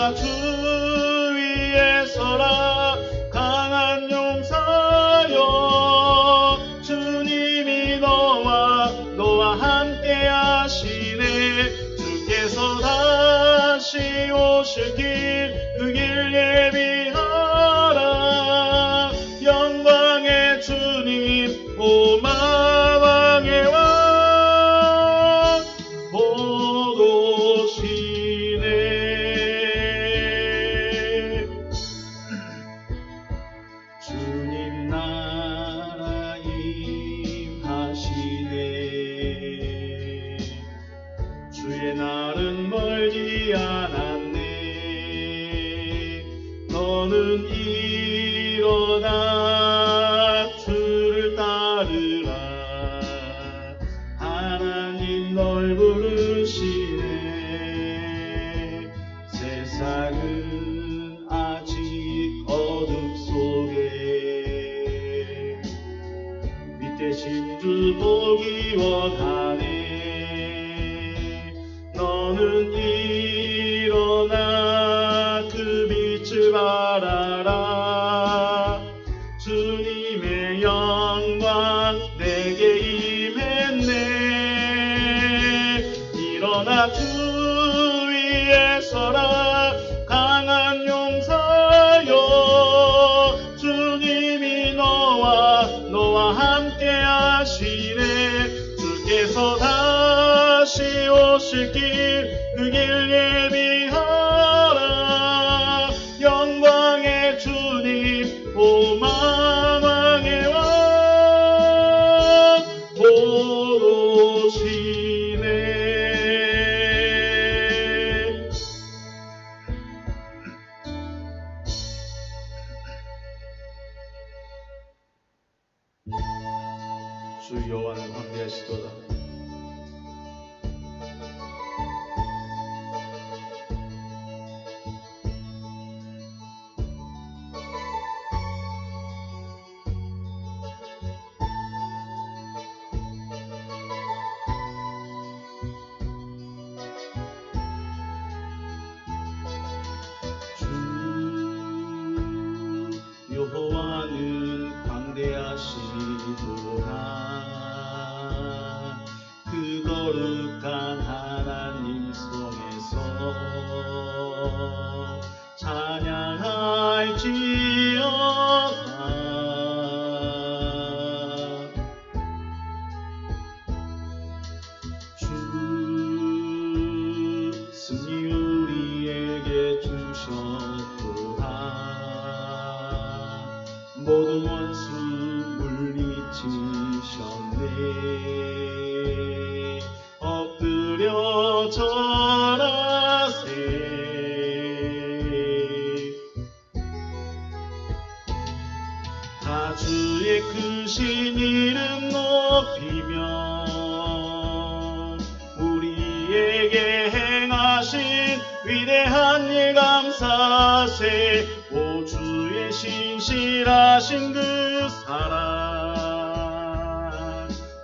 일어나 주 위에 서라 강한 용사여 주님이 너와 함께 하시네 주께서 다시 오실 길 그 길 예비하라 영광의 주님 오 마왕의 왕 곧 오시네 주님 나라 임하시네 주의 날은 멀지 않았네 너는 일어나 주를 따르라 하나님 널 부르시네 세상은 아직 어둠 속에 믿으신 주 보기 원하네 너는 일어나 그 빛을 바라라 주님의 영광 내게 임했네 일어나 주 위에 서라 강한 용사여 주님이 너와 함께 하시네 주께서 다시 오실 길 그 길 예비하라 영광의 주님 오 마왕의 왕 곧 오시네 주 여호와는 광대하시도다 여호와는 광대하시도다 그 거룩한 하나님 성에서 찬양할지어다 주 승리 우리에게 주셨도다 모든 원수 물리치셨네 엎드려 절하세 다 주의 크신 이름 높이며 우리에게 행하신 위대한 일 감사세 오 주의 신실하신 그 사랑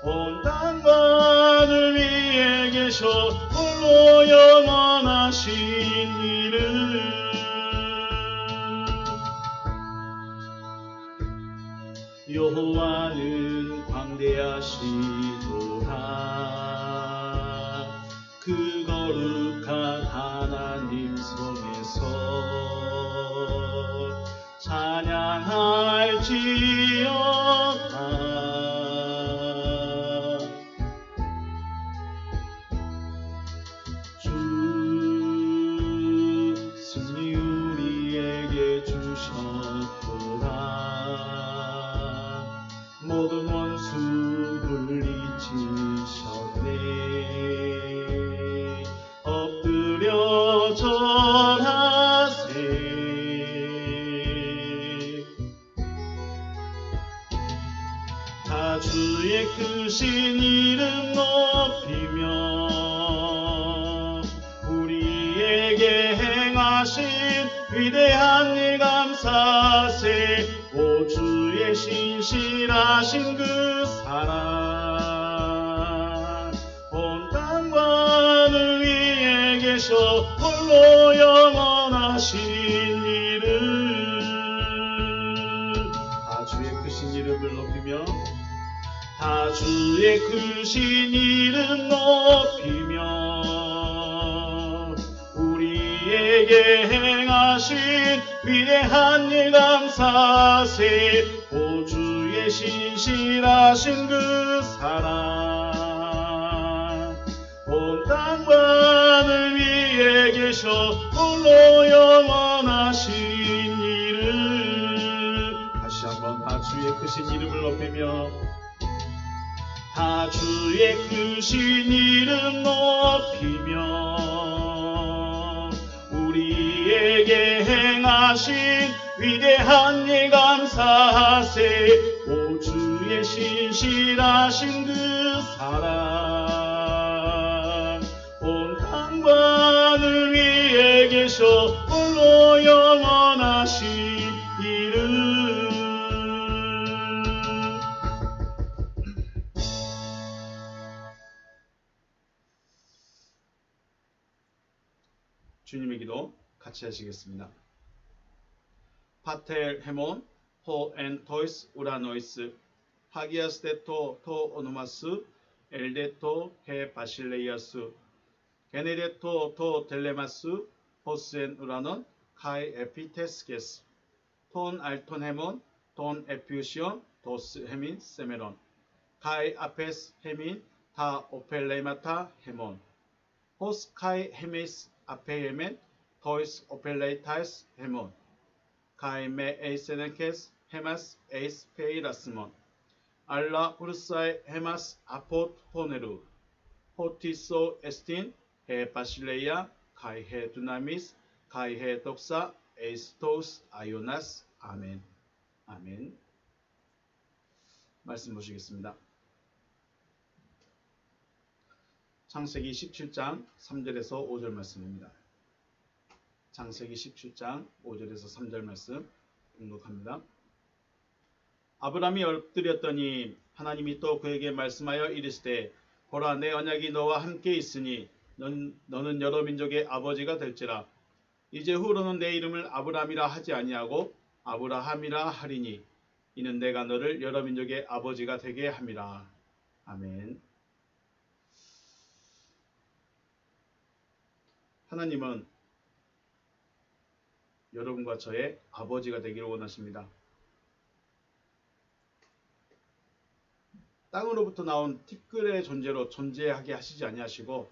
온 땅과 하늘 위에 계셔 홀로 영원하신 이름 여호와는 광대하시도다 그 거룩한 하나님 성에서 찬양할지어다 주 승리 우리에게 주셨도다 모든 원수 물리치셨네 엎드려 절하세 다 주의 크신 이름 높이며 우리에게 행하신 위대한 일 감사세 오 주의 신실하신 그 사랑 온 땅과 하늘 위에 계셔 홀로 영원하신 행하신 일을 다 주의 크신 이름을 높이며 다 주의 크신 이름 높이며 우리에게 행하신 위대한 일 감사세 오 주의 신실하신 그 사랑 온 땅만을 위해 계셔 홀로 영원하신 이름 다시 한번 다 주의 크신 이름을 높이며 다 주의 크신 이름 높이며 우리에게 행하신 위대한 일 감사하세 오 주의 신실하신 그 사랑 온 땅만을 위해 계셔 홀로 영원하신 이름 주님의 기도 같이 하시겠습니다. 파텔 헤몬 호 엔 토이스 우라노이스 하기아스데토 토 오노마스 엘데토 헤 바실레이아스 게네데토 토 델레마스 호스엔 우라논 카이 에피테스게스 톤 알톤 헤몬 돈 에피우시온 도스 헤민 세메론 카이 아페스 헤민 다 오펠레이마타 헤몬 호스 카이 헤메스 아페이멘 토이스 오펠레이타스 헤몬 카이메 에이세네케스 헤마스 에이스 페이라스몬 알라 우르사이 헤마스 아포트 포네루 호티소 에스틴 헤 바실레이아 카이 헤 두나미스 카이 헤 독사 에이스토스 아요나스 아멘. 아멘. 말씀 보시겠습니다. 창세기 17장 3절에서 5절 말씀입니다. 창세기 17장 5절에서 3절 말씀 공독합니다. 아브람이 엎드렸더니 하나님이 또 그에게 말씀하여 이르시되 보라 내 언약이 너와 함께 있으니 너는 여러 민족의 아버지가 될지라 이제 후로는 내 이름을 아브람이라 하지 아니하고 아브라함이라 하리니 이는 내가 너를 여러 민족의 아버지가 되게 함이라. 아멘. 하나님은 여러분과 저의 아버지가 되기를 원하십니다. 땅으로부터 나온 티끌의 존재로 존재하게 하시지 아니하시고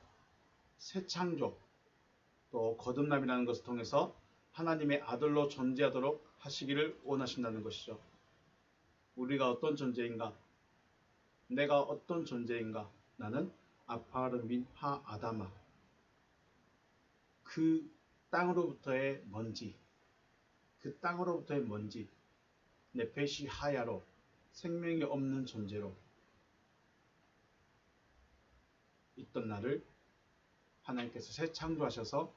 새 창조 또 거듭남이라는 것을 통해서 하나님의 아들로 존재하도록 하시기를 원하신다는 것이죠. 우리가 어떤 존재인가? 내가 어떤 존재인가? 나는 아파르민 하 아다마 그 땅으로부터의 먼지 그 땅으로부터의 먼지 네페시 하야로 생명이 없는 존재로 있던 나를 하나님께서 새 창조하셔서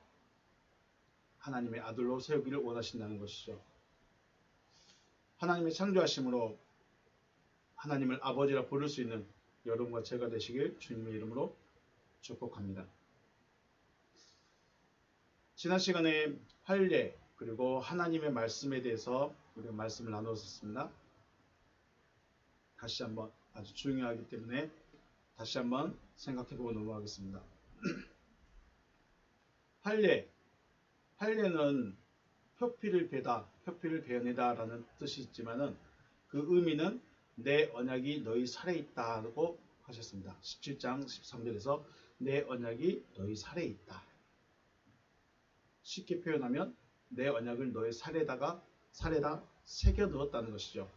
하나님의 아들로 세우기를 원하신다는 것이죠. 하나님의 창조하심으로 하나님을 아버지라 부를 수 있는 여러분과 제가 되시길 주님의 이름으로 축복합니다. 지난 시간에 할례 그리고 하나님의 말씀에 대해서 우리가 말씀을 나누었습니다. 다시 한번 아주 중요하기 때문에 다시 한번 생각해보고 넘어가겠습니다. 할례는 표피를 베다, 표피를 베어내다 라는 뜻이 있지만은 그 의미는 내 언약이 너희 살에 있다고 하셨습니다. 17장 13절에서 내 언약이 너희 살에 있다. 쉽게 표현하면 내 언약을 너희 살에다 새겨 넣었다는 것이죠.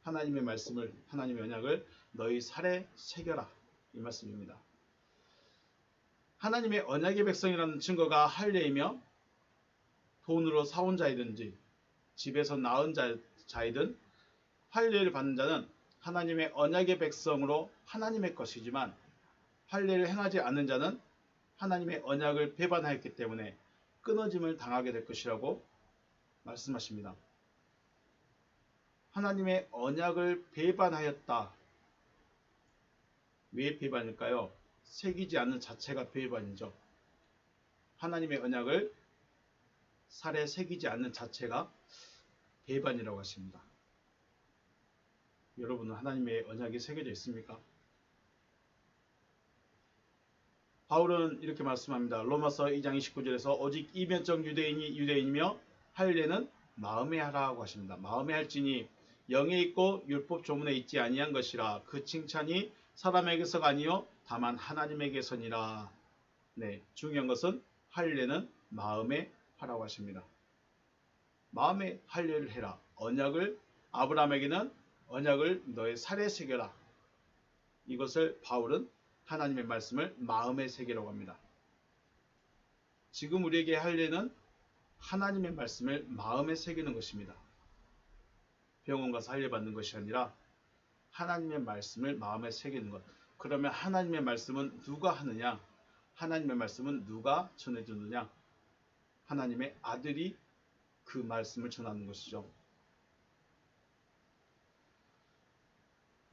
하나님의 말씀을, 하나님의 언약을 너희 살에 새겨라 이 말씀입니다. 하나님의 언약의 백성이라는 증거가 할례이며 돈으로 사온 자이든지 집에서 낳은 자이든 할례를 받는 자는 하나님의 언약의 백성으로 하나님의 것이지만 할례를 행하지 않는 자는 하나님의 언약을 배반하였기 때문에 끊어짐을 당하게 될 것이라고 말씀하십니다. 하나님의 언약을 배반하였다. 왜 배반일까요? 새기지 않는 자체가 배반이죠. 하나님의 언약을 살에 새기지 않는 자체가 배반이라고 하십니다. 여러분은 하나님의 언약이 새겨져 있습니까? 바울은 이렇게 말씀합니다. 로마서 2장 29절에서 오직 이면적 유대인이 유대인이며 할례는 마음에 하라고 하십니다. 마음에 할지니 영에 있고 율법 조문에 있지 아니한 것이라 그 칭찬이 사람에게서가 아니요 다만 하나님에게서니라. 네, 중요한 것은 할례는 마음에 하라고 하십니다. 마음에 할례를 해라. 언약을 아브라함에게는 언약을 너의 살에 새겨라. 이것을 바울은 하나님의 말씀을 마음에 새기라고 합니다. 지금 우리에게 할례는 하나님의 말씀을 마음에 새기는 것입니다. 병원 가서 할례 받는 것이 아니라 하나님의 말씀을 마음에 새기는 것. 그러면 하나님의 말씀은 누가 하느냐? 하나님의 말씀은 누가 전해주느냐? 하나님의 아들이 그 말씀을 전하는 것이죠.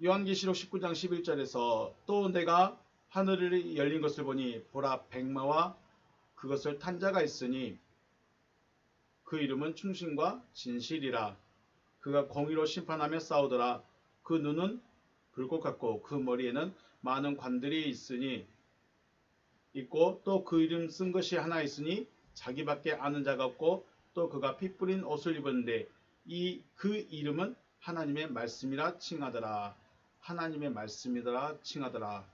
요한계시록 19장 11절에서 또 내가 하늘이 열린 것을 보니 보라 백마와 그것을 탄 자가 있으니 그 이름은 충신과 진실이라. 그가 공의로 심판하며 싸우더라. 그 눈은 불꽃 같고 그 머리에는 많은 관들이 있고 또 그 이름 쓴 것이 하나 있으니 자기밖에 아는 자가 없고 또 그가 피 뿌린 옷을 입었는데 그 이름은 하나님의 말씀이라 칭하더라. 하나님의 말씀이더라 칭하더라.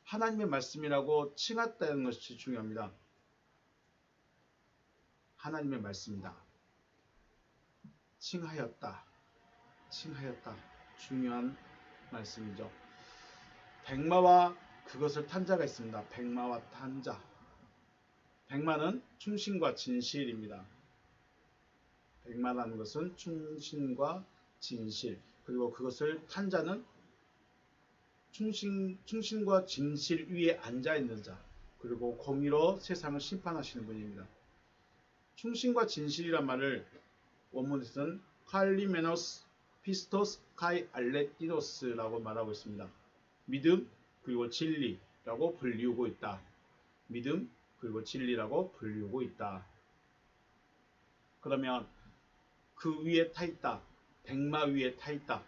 하나님의 말씀이라고 칭했다는 것이 중요합니다. 하나님의 말씀이다. 칭하였다. 중요한 말씀이죠. 백마와 그것을 탄 자가 있습니다. 백마와 탄 자. 백마는 충신과 진실입니다. 백마라는 것은 충신과 진실. 그리고 그것을 탄 자는 충신과 진실 위에 앉아있는 자, 그리고 공의로 세상을 심판하시는 분입니다. 충신과 진실이란 말을 원문에서는 칼리메노스 피스토스 카이 알레티노스라고 말하고 있습니다. 믿음 그리고 진리라고 불리우고 있다. 믿음 그리고 진리라고 불리우고 있다. 그러면 그 위에 타 있다. 백마 위에 타 있다.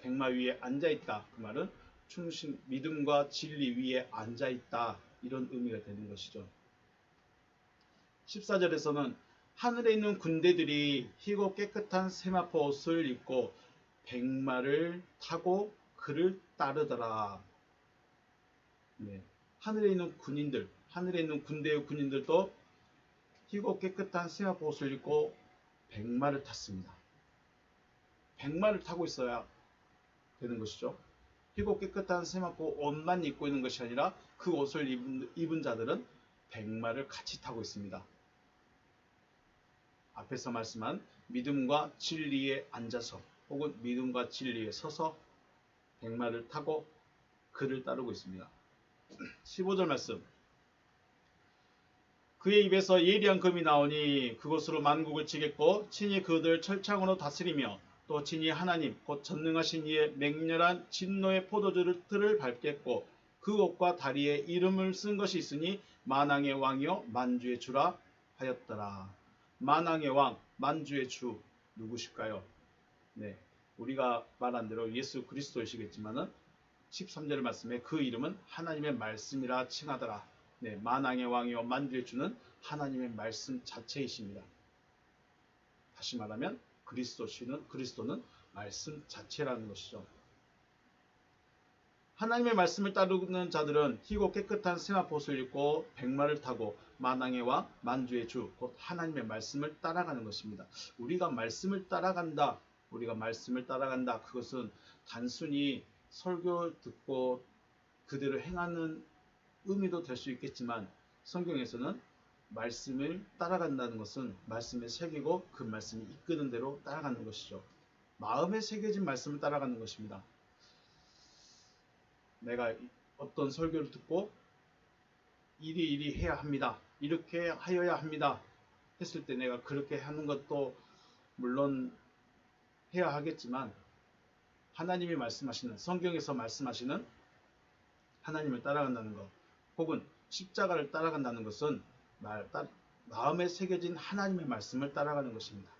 백마 위에 앉아 있다. 그 말은 충신, 믿음과 진리 위에 앉아 있다. 이런 의미가 되는 것이죠. 14절에서는 하늘에 있는 군대들이 희고 깨끗한 세마포 옷을 입고 백마를 타고 그를 따르더라. 네. 하늘에 있는 군인들, 하늘에 있는 군대의 군인들도 희고 깨끗한 세마포 옷을 입고 백마를 탔습니다. 백마를 타고 있어야 되는 것이죠. 희고 깨끗한 세마포 옷만 입고 있는 것이 아니라 그 옷을 입은 자들은 백마를 같이 타고 있습니다. 앞에서 말씀한 믿음과 진리에 앉아서 혹은 믿음과 진리에 서서 백마를 타고 그를 따르고 있습니다. 15절 말씀. 그의 입에서 예리한 금이 나오니 그곳으로 만국을 치겠고 친히 그들 철창으로 다스리며 또 친히 하나님 곧 전능하신 이의 맹렬한 진노의 포도주를 밟겠고 그 옷과 다리에 이름을 쓴 것이 있으니 만왕의 왕이요 만주의 주라 하였더라. 만왕의 왕, 만주의 주 누구실까요? 네, 우리가 말한 대로 예수 그리스도이시겠지만은 13절 말씀에 그 이름은 하나님의 말씀이라 칭하더라. 네, 만왕의 왕이요 만주의 주는 하나님의 말씀 자체이십니다. 다시 말하면 그리스도는 말씀 자체라는 것이죠. 하나님의 말씀을 따르는 자들은 희고 깨끗한 세마포옷을 입고 백마를 타고 만왕의 왕 만주의 주 곧 하나님의 말씀을 따라가는 것입니다. 우리가 말씀을 따라간다. 그것은 단순히 설교 듣고 그대로 행하는 의미도 될 수 있겠지만 성경에서는 말씀을 따라간다는 것은 말씀에 새기고 그 말씀이 이끄는 대로 따라가는 것이죠. 마음에 새겨진 말씀을 따라가는 것입니다. 내가 어떤 설교를 듣고 이리 해야 합니다. 이렇게 하여야 합니다. 했을 때 내가 그렇게 하는 것도 물론 해야 하겠지만 하나님이 말씀하시는 성경에서 말씀하시는 하나님을 따라간다는 것 혹은 십자가를 따라간다는 것은 마음에 새겨진 하나님의 말씀을 따라가는 것입니다.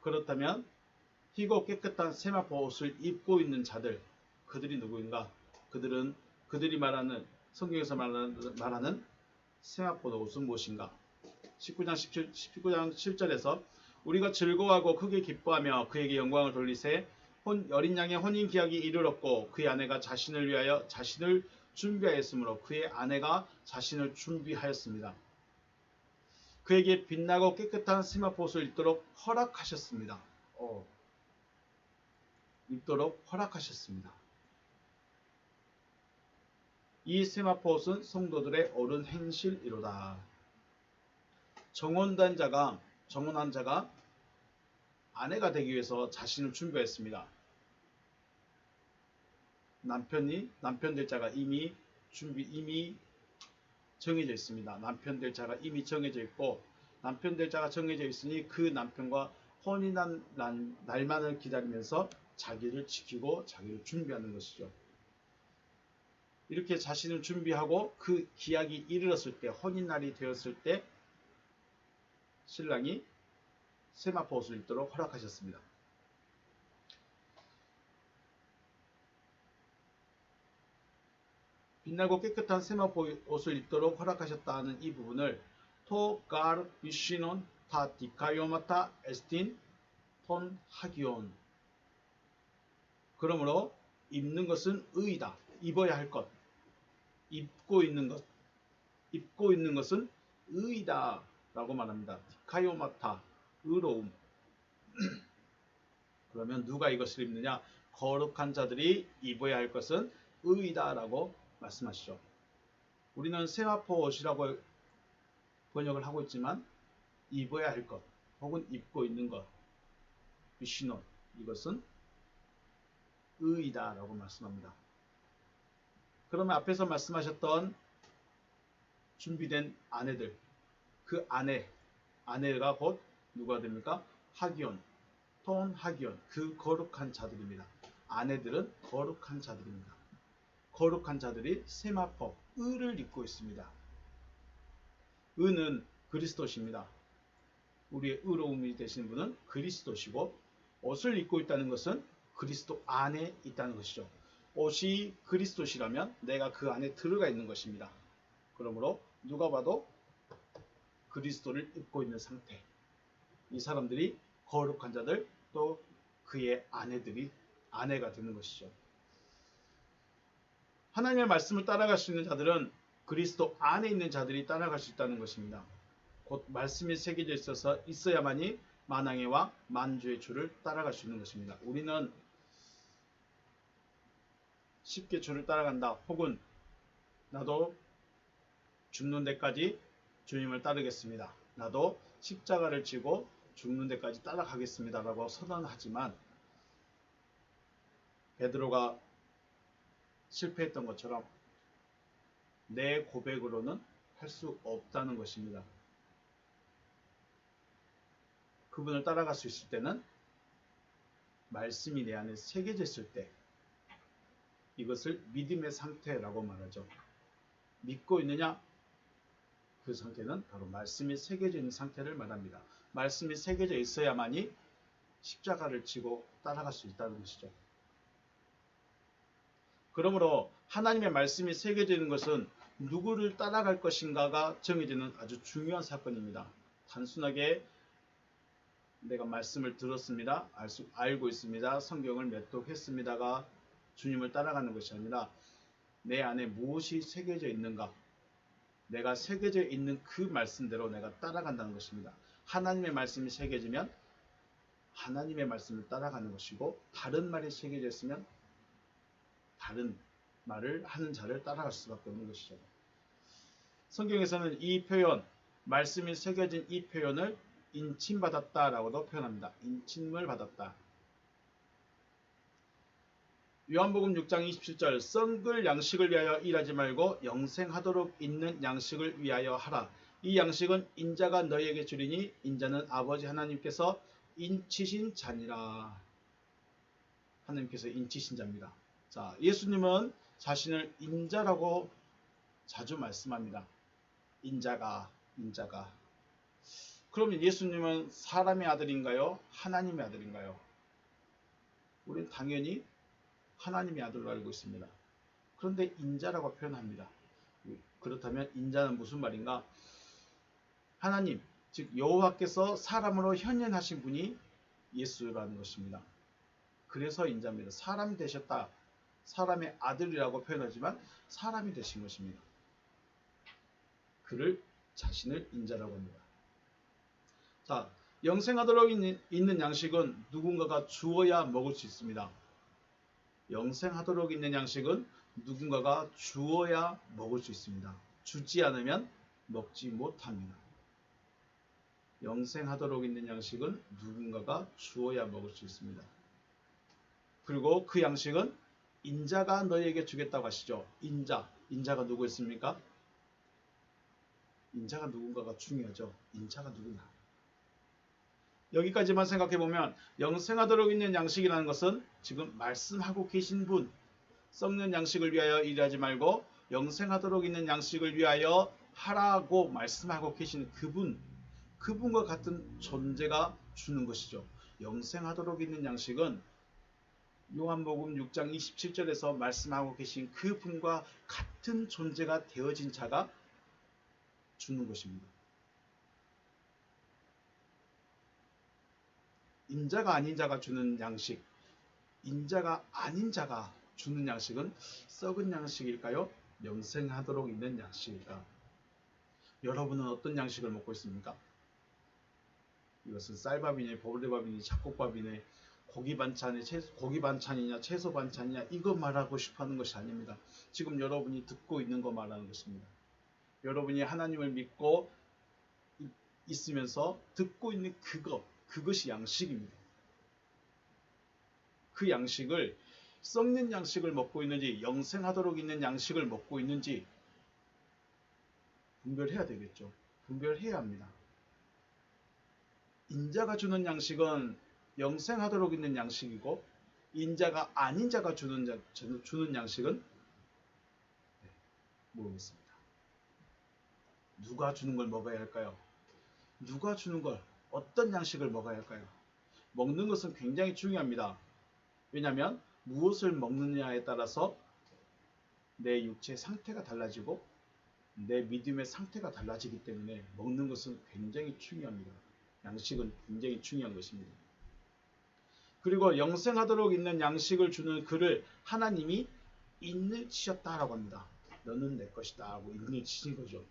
그렇다면 희고 깨끗한 세마포 옷을 입고 있는 자들, 그들이 누구인가? 그들이 말하는, 성경에서 말하는 세마포 옷은 무엇인가? 19장 7절에서 우리가 즐거워하고 크게 기뻐하며 그에게 영광을 돌리세 어린 양의 혼인 기약이 이르렀고 그의 아내가 자신을 위하여 자신을 준비하였으므로 그의 아내가 자신을 준비하였습니다. 그에게 빛나고 깨끗한 세마포 옷을 입도록 허락하셨습니다. 입도록 허락하셨습니다. 이 세마포 옷은 성도들의 옳은 행실이로다. 정혼한 자가 아내가 되기 위해서 자신을 준비했습니다. 남편 될 자가 이미 정해져 있습니다. 남편 될 자가 이미 정해져 있고, 남편 될 자가 정해져 있으니 그 남편과 혼인한 날만을 기다리면서 자기를 지키고 자기를 준비하는 것이죠. 이렇게 자신을 준비하고 그 기약이 이르렀을 때, 혼인날이 되었을 때 신랑이 세마포 옷을 입도록 허락하셨습니다. 빛나고 깨끗한 세마포 옷을 입도록 허락하셨다는 이 부분을 토갈 비시논 타 디카요마타 에스틴 톤 하기온. 그러므로 입는 것은 의이다. 입어야 할 것. 입고 있는 것은 의이다 라고 말합니다. 디카요마타, 의로움. 그러면 누가 이것을 입느냐? 거룩한 자들이 입어야 할 것은 의이다 라고 말씀하시죠. 우리는 세마포 옷이라고 번역을 하고 있지만 입어야 할 것 혹은 입고 있는 것, 비시노, 이것은 의이다 라고 말씀합니다. 그러면 앞에서 말씀하셨던 준비된 아내들, 그 아내가 곧 누가 됩니까? 하기온, 톤 하기온, 그 거룩한 자들입니다. 아내들은 거룩한 자들입니다. 거룩한 자들이 세마포, 의를 입고 있습니다. 의는 그리스도십니다. 우리의 의로움이 되시는 분은 그리스도시고, 옷을 입고 있다는 것은 그리스도 안에 있다는 것이죠. 옷이 그리스도시라면 내가 그 안에 들어가 있는 것입니다. 그러므로 누가 봐도 그리스도를 입고 있는 상태. 이 사람들이 거룩한 자들, 또 그의 아내가 되는 것이죠. 하나님의 말씀을 따라갈 수 있는 자들은 그리스도 안에 있는 자들이 따라갈 수 있다는 것입니다. 곧 말씀이 새겨져 있어야만이 만왕의 왕 만주의 주를 따라갈 수 있는 것입니다. 우리는 쉽게 주를 따라간다, 혹은 나도 죽는 데까지 주님을 따르겠습니다, 나도 십자가를 지고 죽는 데까지 따라가겠습니다 라고 선언하지만 베드로가 실패했던 것처럼 내 고백으로는 할 수 없다는 것입니다. 그분을 따라갈 수 있을 때는 말씀이 내 안에 새겨져 있을 때, 이것을 믿음의 상태라고 말하죠. 믿고 있느냐? 그 상태는 바로 말씀이 새겨져 있는 상태를 말합니다. 말씀이 새겨져 있어야만이 십자가를 지고 따라갈 수 있다는 것이죠. 그러므로 하나님의 말씀이 새겨져 있는 것은 누구를 따라갈 것인가가 정해지는 아주 중요한 사건입니다. 단순하게 내가 말씀을 들었습니다, 알고 있습니다, 성경을 맺독했습니다가 주님을 따라가는 것이 아니라 내 안에 무엇이 새겨져 있는가, 내가 새겨져 있는 그 말씀대로 내가 따라간다는 것입니다. 하나님의 말씀이 새겨지면 하나님의 말씀을 따라가는 것이고, 다른 말이 새겨져 있으면 다른 말을 하는 자를 따라갈 수밖에 없는 것이죠. 성경에서는 이 표현, 말씀이 새겨진 이 표현을 인침받았다라고도 표현합니다. 인침을 받았다. 요한복음 6장 27절, 썩을 양식을 위하여 일하지 말고 영생하도록 있는 양식을 위하여 하라. 이 양식은 인자가 너희에게 주리니 인자는 아버지 하나님께서 인치신 자니라. 하나님께서 인치신 자입니다. 자, 예수님은 자신을 인자라고 자주 말씀합니다. 인자가. 그러면 예수님은 사람의 아들인가요? 하나님의 아들인가요? 우리는 당연히 하나님의 아들로 알고 있습니다. 그런데 인자라고 표현합니다. 그렇다면 인자는 무슨 말인가? 하나님, 즉 여호와께서 사람으로 현현하신 분이 예수라는 것입니다. 그래서 인자입니다. 사람이 되셨다. 사람의 아들이라고 표현하지만 사람이 되신 것입니다. 그를 자신을 인자라고 합니다. 자, 영생하도록 있는 양식은 누군가가 주어야 먹을 수 있습니다. 영생하도록 있는 양식은 누군가가 주어야 먹을 수 있습니다. 주지 않으면 먹지 못합니다. 영생하도록 있는 양식은 누군가가 주어야 먹을 수 있습니다. 그리고 그 양식은 인자가 너희에게 주겠다고 하시죠. 인자가 누구였습니까? 인자가 누군가가 중요하죠. 인자가 누구냐. 여기까지만 생각해보면 영생하도록 있는 양식이라는 것은 지금 말씀하고 계신 분, 썩는 양식을 위하여 일하지 말고 영생하도록 있는 양식을 위하여 하라고 말씀하고 계신 그분과 같은 존재가 주는 것이죠. 영생하도록 있는 양식은 요한복음 6장 27절에서 말씀하고 계신 그분과 같은 존재가 되어진 자가 주는 것입니다. 인자가 아닌 자가 주는 양식, 인자가 아닌 자가 주는 양식은 썩은 양식일까요? 영생하도록 있는 양식일까? 여러분은 어떤 양식을 먹고 있습니까? 이것은 쌀밥이니 보리밥이니 잡곡밥이니 고기 반찬이냐 채소 반찬이냐 이거 말하고 싶어하는 것이 아닙니다. 지금 여러분이 듣고 있는 거 말하는 것입니다. 여러분이 하나님을 믿고 있으면서 듣고 있는 그것이 양식입니다. 그 양식을 썩는 양식을 먹고 있는지 영생하도록 있는 양식을 먹고 있는지 분별해야 되겠죠. 분별해야 합니다. 인자가 주는 양식은 영생하도록 있는 양식이고 인자가 아닌 자가 주는 양식은 모르겠습니다. 누가 주는 걸 먹어야 할까요? 누가 주는 걸 어떤 양식을 먹어야 할까요? 먹는 것은 굉장히 중요합니다. 왜냐하면 무엇을 먹느냐에 따라서 내 육체의 상태가 달라지고 내 믿음의 상태가 달라지기 때문에 먹는 것은 굉장히 중요합니다. 양식은 굉장히 중요한 것입니다. 그리고 영생하도록 있는 양식을 주는 그를 하나님이 인을 치셨다라고 합니다. 너는 내 것이다 하고 인을 치신 거죠.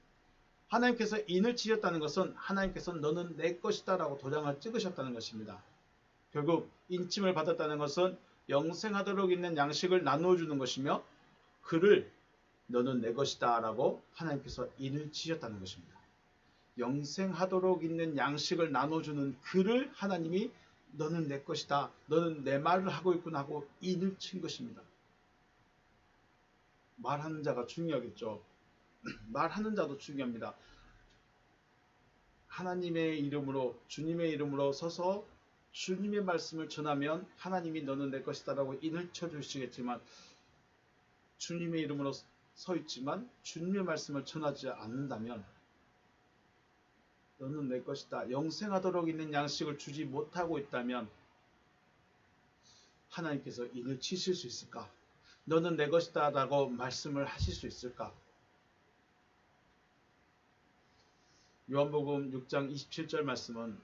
하나님께서 인을 치셨다는 것은 하나님께서 너는 내 것이다 라고 도장을 찍으셨다는 것입니다. 결국 인침을 받았다는 것은 영생하도록 있는 양식을 나누어주는 것이며 그를 너는 내 것이다 라고 하나님께서 인을 치셨다는 것입니다. 영생하도록 있는 양식을 나눠주는 그를 하나님이 너는 내 것이다. 너는 내 말을 하고 있구나 하고 인을 친 것입니다. 말하는 자가 중요하겠죠. 말하는 자도 중요합니다. 하나님의 이름으로 주님의 이름으로 서서 주님의 말씀을 전하면 하나님이 너는 내 것이다 라고 인을 쳐주시겠지만 주님의 이름으로 서 있지만 주님의 말씀을 전하지 않는다면 너는 내 것이다. 영생하도록 있는 양식을 주지 못하고 있다면 하나님께서 인을 치실 수 있을까? 너는 내 것이다 라고 말씀을 하실 수 있을까? 요한복음 6장 27절 말씀은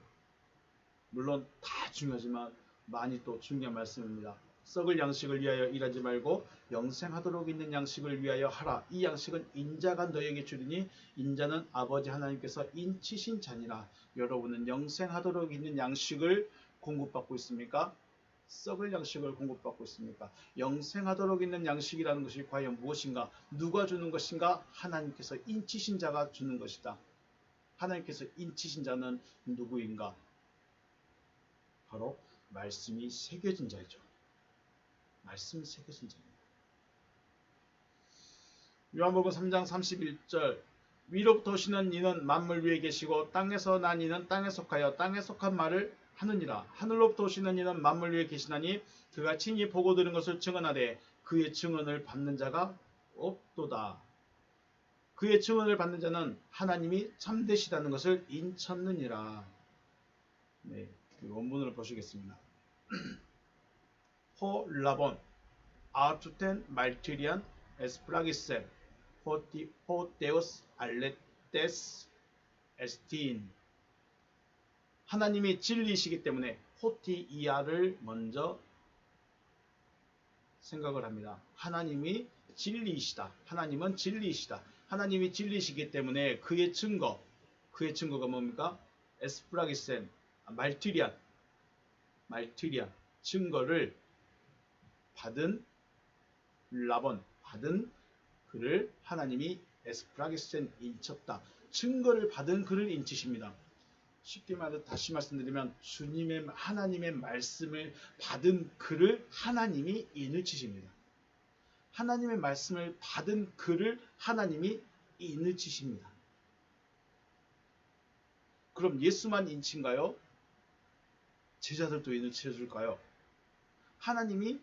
물론 다 중요하지만 많이 또 중요한 말씀입니다. 썩을 양식을 위하여 일하지 말고 영생하도록 있는 양식을 위하여 하라. 이 양식은 인자가 너에게 주리니 인자는 아버지 하나님께서 인치신 자니라. 여러분은 영생하도록 있는 양식을 공급받고 있습니까? 썩을 양식을 공급받고 있습니까? 영생하도록 있는 양식이라는 것이 과연 무엇인가? 누가 주는 것인가? 하나님께서 인치신 자가 주는 것이다. 하나님께서 인치신 자는 누구인가? 바로 말씀이 새겨진 자이죠. 말씀이 새겨진 자입니다. 요한복음 3장 31절 위로부터 오시는 이는 만물 위에 계시고 땅에서 난 이는 땅에 속하여 땅에 속한 말을 하느니라. 하늘로부터 오시는 이는 만물 위에 계시나니 그가 친히 보고 들은 것을 증언하되 그의 증언을 받는 자가 없도다. 그의 증언을 받는 자는 하나님이 참되시다는 것을 인쳤느니라. 네, 그 원문을 보시겠습니다. 호 라본 아투텐 말티리안 에스프라기센 호 데우스 알레테스 에스틴. 하나님이 진리이시기 때문에 호티이아를 먼저 생각을 합니다. 하나님이 진리이시다. 하나님은 진리이시다. 하나님이 진리이시기 때문에 그의 증거가 뭡니까? 에스프라기센, 말티리안 증거를 받은 라본, 받은 그를 하나님이 에스프라기센 인쳤다. 증거를 받은 그를 인치십니다. 쉽게 말해 다시 말씀드리면 주님의 하나님의 말씀을 받은 그를 하나님이 인을 치십니다. 하나님의 말씀을 받은 그를 하나님이 인을 치십니다. 그럼 예수만 인친가요? 제자들도 인을 치줄까요? 하나님이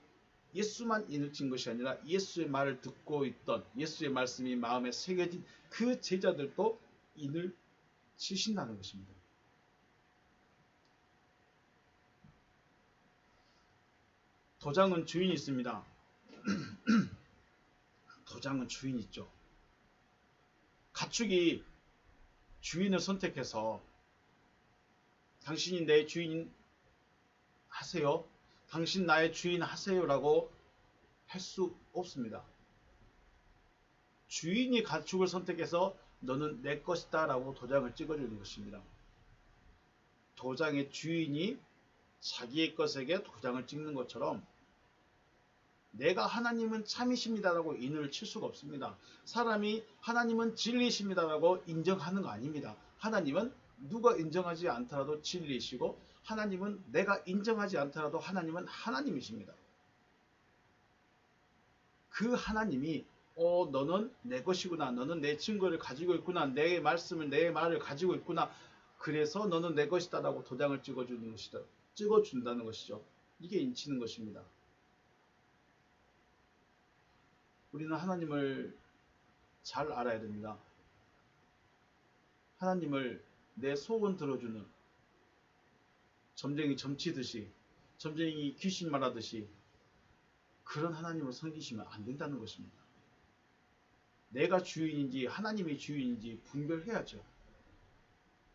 예수만 인을 친 것이 아니라 예수의 말을 듣고 있던 예수의 말씀이 마음에 새겨진 그 제자들도 인을 치신다는 것입니다. 도장은 주인이 있습니다. 도장은 주인이 있죠. 가축이 주인을 선택해서 당신이 내 주인 하세요. 당신 나의 주인 하세요라고 할 수 없습니다. 주인이 가축을 선택해서 너는 내 것이다 라고 도장을 찍어주는 것입니다. 도장의 주인이 자기의 것에게 도장을 찍는 것처럼 내가 하나님은 참이십니다라고 인을 칠 수가 없습니다. 사람이 하나님은 진리이십니다라고 인정하는 거 아닙니다. 하나님은 누가 인정하지 않더라도 진리이시고 하나님은 내가 인정하지 않더라도 하나님은 하나님이십니다. 그 하나님이 너는 내 것이구나. 너는 내 증거를 가지고 있구나. 내 말씀을 내 말을 가지고 있구나. 그래서 너는 내 것이다 라고 도장을 찍어주는 것이다. 찍어준다는 것이죠. 이게 인치는 것입니다. 우리는 하나님을 잘 알아야 됩니다. 하나님을 내 소원 들어주는 점쟁이 점치듯이 점쟁이 귀신 말하듯이 그런 하나님을 섬기시면 안 된다는 것입니다. 내가 주인인지 하나님이 주인인지 분별해야죠.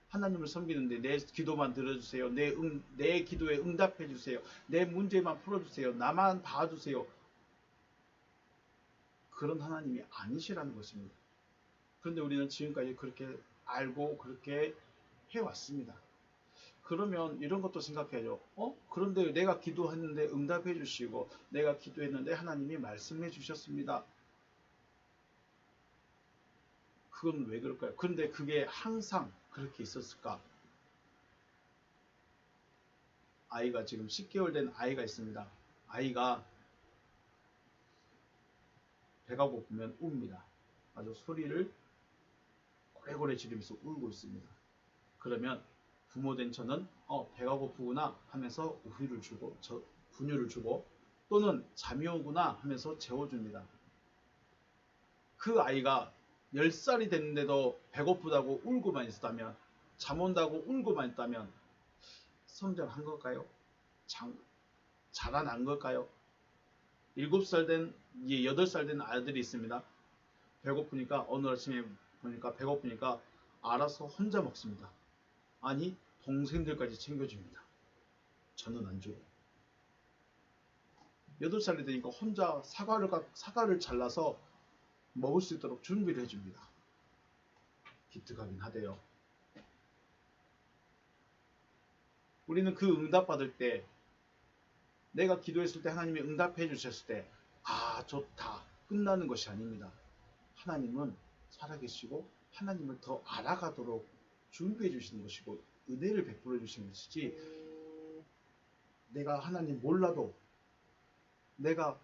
하나님을 섬기는데 내 기도만 들어주세요. 내 기도에 응답해 주세요. 내 문제만 풀어주세요. 나만 봐주세요. 그런 하나님이 아니시라는 것입니다. 그런데 우리는 지금까지 그렇게 알고 그렇게 해왔습니다. 그러면 이런 것도 생각해야죠. 그런데 내가 기도했는데 응답해 주시고 내가 기도했는데 하나님이 말씀해 주셨습니다. 그건 왜 그럴까요? 그런데 그게 항상 그렇게 있었을까? 아이가 지금 10개월 된 아이가 있습니다. 아이가 배가 고프면 웁니다. 아주 소리를 고래고래 지르면서 울고 있습니다. 그러면 부모된 저는 배가 고프구나 하면서 우유를 주고 분유를 주고 또는 잠이 오구나 하면서 재워줍니다. 그 아이가 10살이 됐는데도 배고프다고 울고만 있었다면 잠 온다고 울고만 있다면 성장한 걸까요? 자라난 걸까요? 7살 된 8살 된 아이들이 있습니다. 배고프니까 어느 아침에 보니까 배고프니까 알아서 혼자 먹습니다. 아니 동생들까지 챙겨줍니다. 저는 안 주고 8살이 되니까 혼자 사과를 잘라서 먹을 수 있도록 준비를 해줍니다. 기특하긴 하대요. 우리는 그 응답받을 때 내가 기도했을 때 하나님이 응답해 주셨을 때 좋다 끝나는 것이 아닙니다. 하나님은 살아계시고 하나님을 더 알아가도록 준비해 주시는 것이고 은혜를 베풀어 주시는 것이지 내가 하나님 몰라도 내가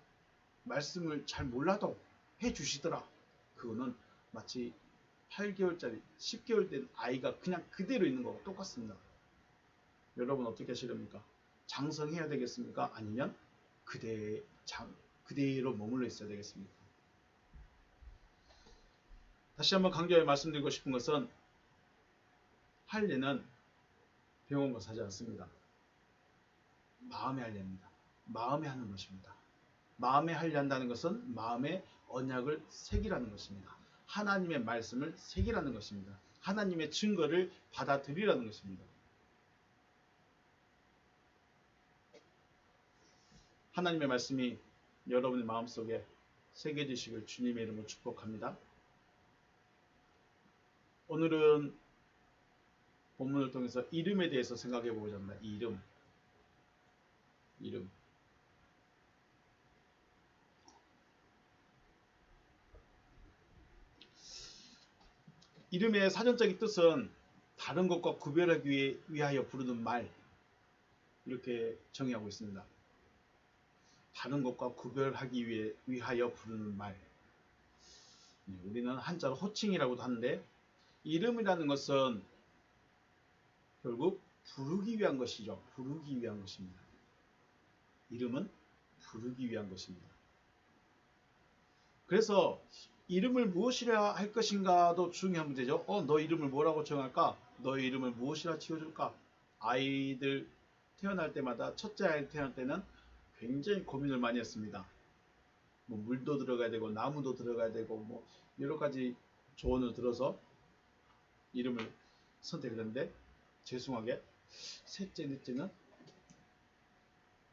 말씀을 잘 몰라도 해 주시더라. 그거는 마치 8개월짜리 10개월 된 아이가 그냥 그대로 있는 거와 똑같습니다. 여러분 어떻게 하시렵니까? 장성해야 되겠습니까? 아니면 그대로 머물러 있어야 되겠습니까? 다시 한번 강조해 말씀드리고 싶은 것은 할례는 배운 것을 하지 않습니다. 마음의 할례입니다. 마음에 하는 것입니다. 마음에 할례한다는 것은 마음의 언약을 새기라는 것입니다. 하나님의 말씀을 새기라는 것입니다. 하나님의 증거를 받아들이라는 것입니다. 하나님의 말씀이 여러분의 마음속에 새겨지시길 주님의 이름으로 축복합니다. 오늘은 본문을 통해서 이름에 대해서 생각해 보고자 합니다. 이름. 이름의 사전적인 뜻은 다른 것과 구별하기 위하여 부르는 말, 이렇게 정의하고 있습니다. 다른 것과 구별하기 위하여 부르는 말. 우리는 한자로 호칭이라고도 하는데, 이름이라는 것은 결국 부르기 위한 것이죠. 부르기 위한 것입니다. 이름은 부르기 위한 것입니다. 그래서 이름을 무엇이라 할 것인가도 중요한 문제죠. 너 이름을 뭐라고 정할까? 너의 이름을 무엇이라 지어줄까? 아이들 태어날 때마다, 첫째 아이 태어날 때는 굉장히 고민을 많이 했습니다. 뭐 물도 들어가야 되고 나무도 들어가야 되고 뭐 여러 가지 조언을 들어서 이름을 선택했는데, 죄송하게 셋째, 넷째는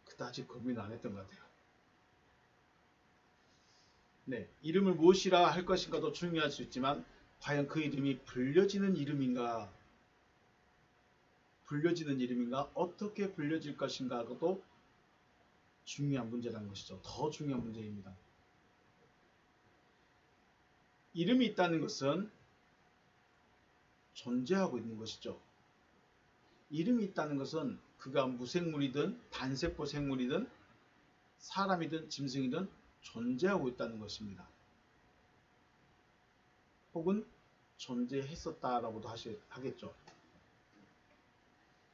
그다지 고민을 안 했던 것 같아요. 네, 이름을 무엇이라 할 것인가도 중요할 수 있지만 과연 그 이름이 불려지는 이름인가, 어떻게 불려질 것인가도 중요한 문제라는 것이죠. 더 중요한 문제입니다. 이름이 있다는 것은 존재하고 있는 것이죠. 이름이 있다는 것은 그가 무생물이든 단세포 생물이든 사람이든 짐승이든 존재하고 있다는 것입니다. 혹은 존재했었다라고도 하겠죠.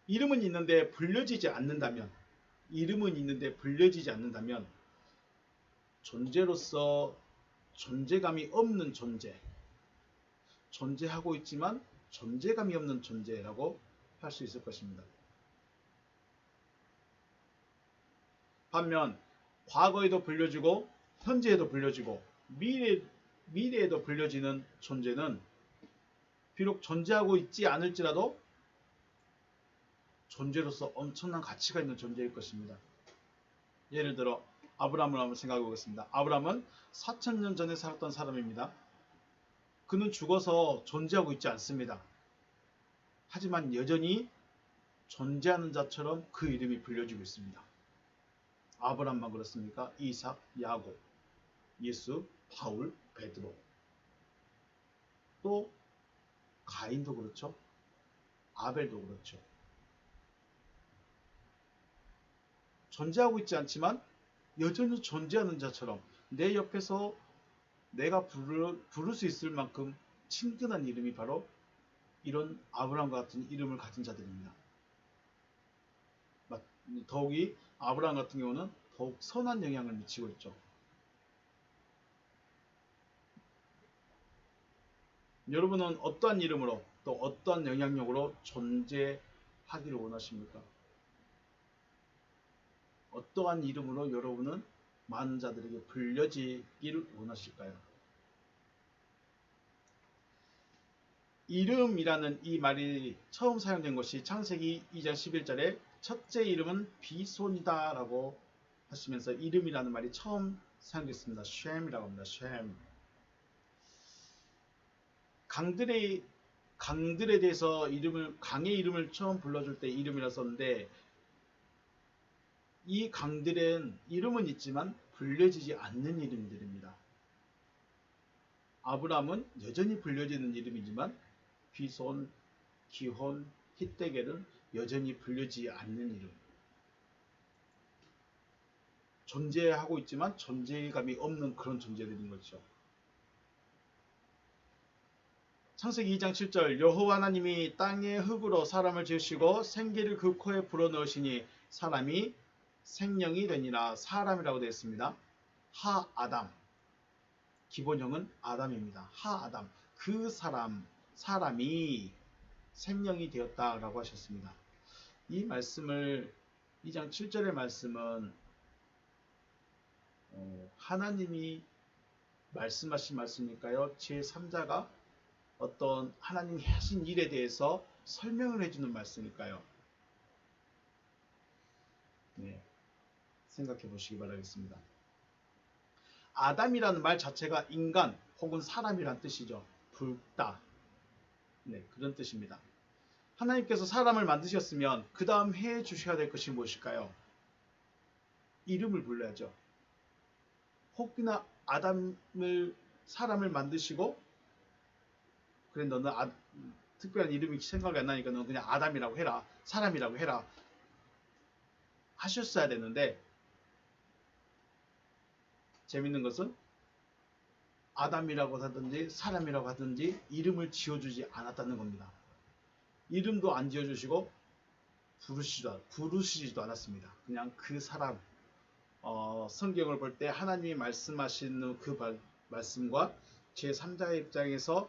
이름은 있는데 불려지지 않는다면, 존재로서 존재감이 없는 존재, 존재하고 있지만 존재감이 없는 존재라고 할 수 있을 것입니다. 반면 과거에도 불려지고 현재에도 불려지고 미래에도 불려지는 존재는 비록 존재하고 있지 않을지라도 존재로서 엄청난 가치가 있는 존재일 것입니다. 예를 들어 아브라함을 한번 생각해 보겠습니다. 아브라함은 4000년 전에 살았던 사람입니다. 그는 죽어서 존재하고 있지 않습니다. 하지만 여전히 존재하는 자처럼 그 이름이 불려지고 있습니다. 아브라함만 그렇습니까? 이삭, 야곱, 예수, 바울, 베드로, 또 가인도 그렇죠. 아벨도 그렇죠. 존재하고 있지 않지만 여전히 존재하는 자처럼 내 옆에서 내가 부를 수 있을 만큼 친근한 이름이 바로 이런 아브라함과 같은 이름을 가진 자들입니다. 더욱이 아브라함 같은 경우는 더욱 선한 영향을 미치고 있죠. 여러분은 어떠한 이름으로 또 어떠한 영향력으로 존재하기를 원하십니까? 어떠한 이름으로 여러분은 많은 자들에게 불려지기를 원하실까요? 이름이라는 이 말이 처음 사용된 것이 창세기 2장 11절에 첫째 이름은 비손이다 라고 하시면서 이름이라는 말이 처음 사용됐습니다. 쉔이라고 합니다. 쉔. 강들에 대해서 강의 이름을 처음 불러줄 때 이름이라 썼는데, 이 강들은 이름은 있지만 불려지지 않는 이름들입니다. 아브라함은 여전히 불려지는 이름이지만 비손, 기혼, 히데겔은 여전히 불려지지 않는 이름. 존재하고 있지만 존재감이 없는 그런 존재들인 거죠. 창세기 2장 7절 여호와 하나님이 땅의 흙으로 사람을 지으시고 생기를 그 코에 불어넣으시니 사람이 생명이 되니라. 사람이라고 되어 있습니다. 하아담. 기본형은 아담입니다. 하아담. 그 사람이 생명이 되었다라고 하셨습니다. 이 말씀을 2장 7절의 말씀은 하나님이 말씀하신 말씀일까요? 제3자가 어떤 하나님이 하신 일에 대해서 설명을 해주는 말씀일까요? 네, 생각해 보시기 바라겠습니다. 아담이라는 말 자체가 인간 혹은 사람이란 뜻이죠. 붉다. 네, 그런 뜻입니다. 하나님께서 사람을 만드셨으면 그 다음 해 주셔야 될 것이 무엇일까요? 이름을 불러야죠. 혹이나 사람을 만드시고 그래 너는 특별한 이름이 생각이 안 나니까 너는 그냥 아담이라고 해라. 사람이라고 해라. 하셨어야 되는데 재밌는 것은 아담이라고 하든지 사람이라고 하든지 이름을 지어주지 않았다는 겁니다. 이름도 안 지어주시고 부르시지도 않았습니다. 그냥 그 사람 성경을 볼 때 하나님이 말씀하시는 그 말씀과 제3자의 입장에서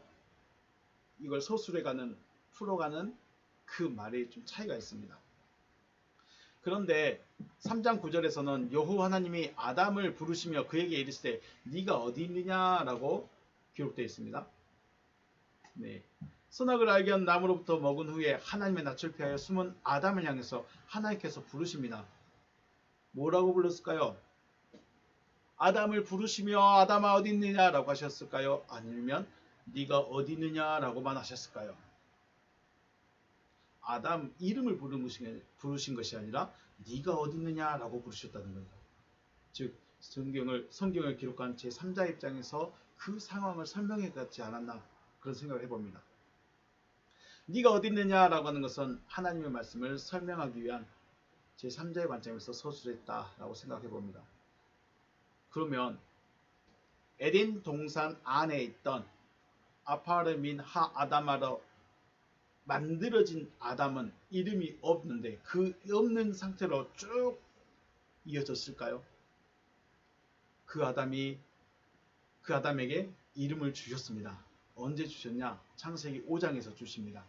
이걸 서술해가는 풀어가는 그 말에 좀 차이가 있습니다. 그런데 3장 9절에서는 여호와 하나님이 아담을 부르시며 그에게 이르시되 네가 어디 있느냐라고 기록되어 있습니다. 네. 선악을 알게 한 나무로부터 먹은 후에 하나님의 낯을 피하여 숨은 아담을 향해서 하나님께서 부르십니다. 뭐라고 불렀을까요? 아담을 부르시며 아담아 어디 있느냐라고 하셨을까요? 아니면 네가 어디 있느냐라고만 하셨을까요? 아담 이름을 부르신 것이 아니라 네가 어디 있느냐라고 부르셨다는 거예요. 즉 성경을 기록한 제3자 입장에서 그 상황을 설명해 갖지 않았나 그런 생각을 해봅니다. 네가 어디 있느냐라고 하는 것은 하나님의 말씀을 설명하기 위한 제3자의 관점에서 서술했다라고 생각해 봅니다. 그러면 에덴 동산 안에 있던 아파르민 하 아담아로 만들어진 아담은 이름이 없는데 그 없는 상태로 쭉 이어졌을까요? 그 아담에게 이름을 주셨습니다. 언제 주셨냐? 창세기 5장에서 주십니다.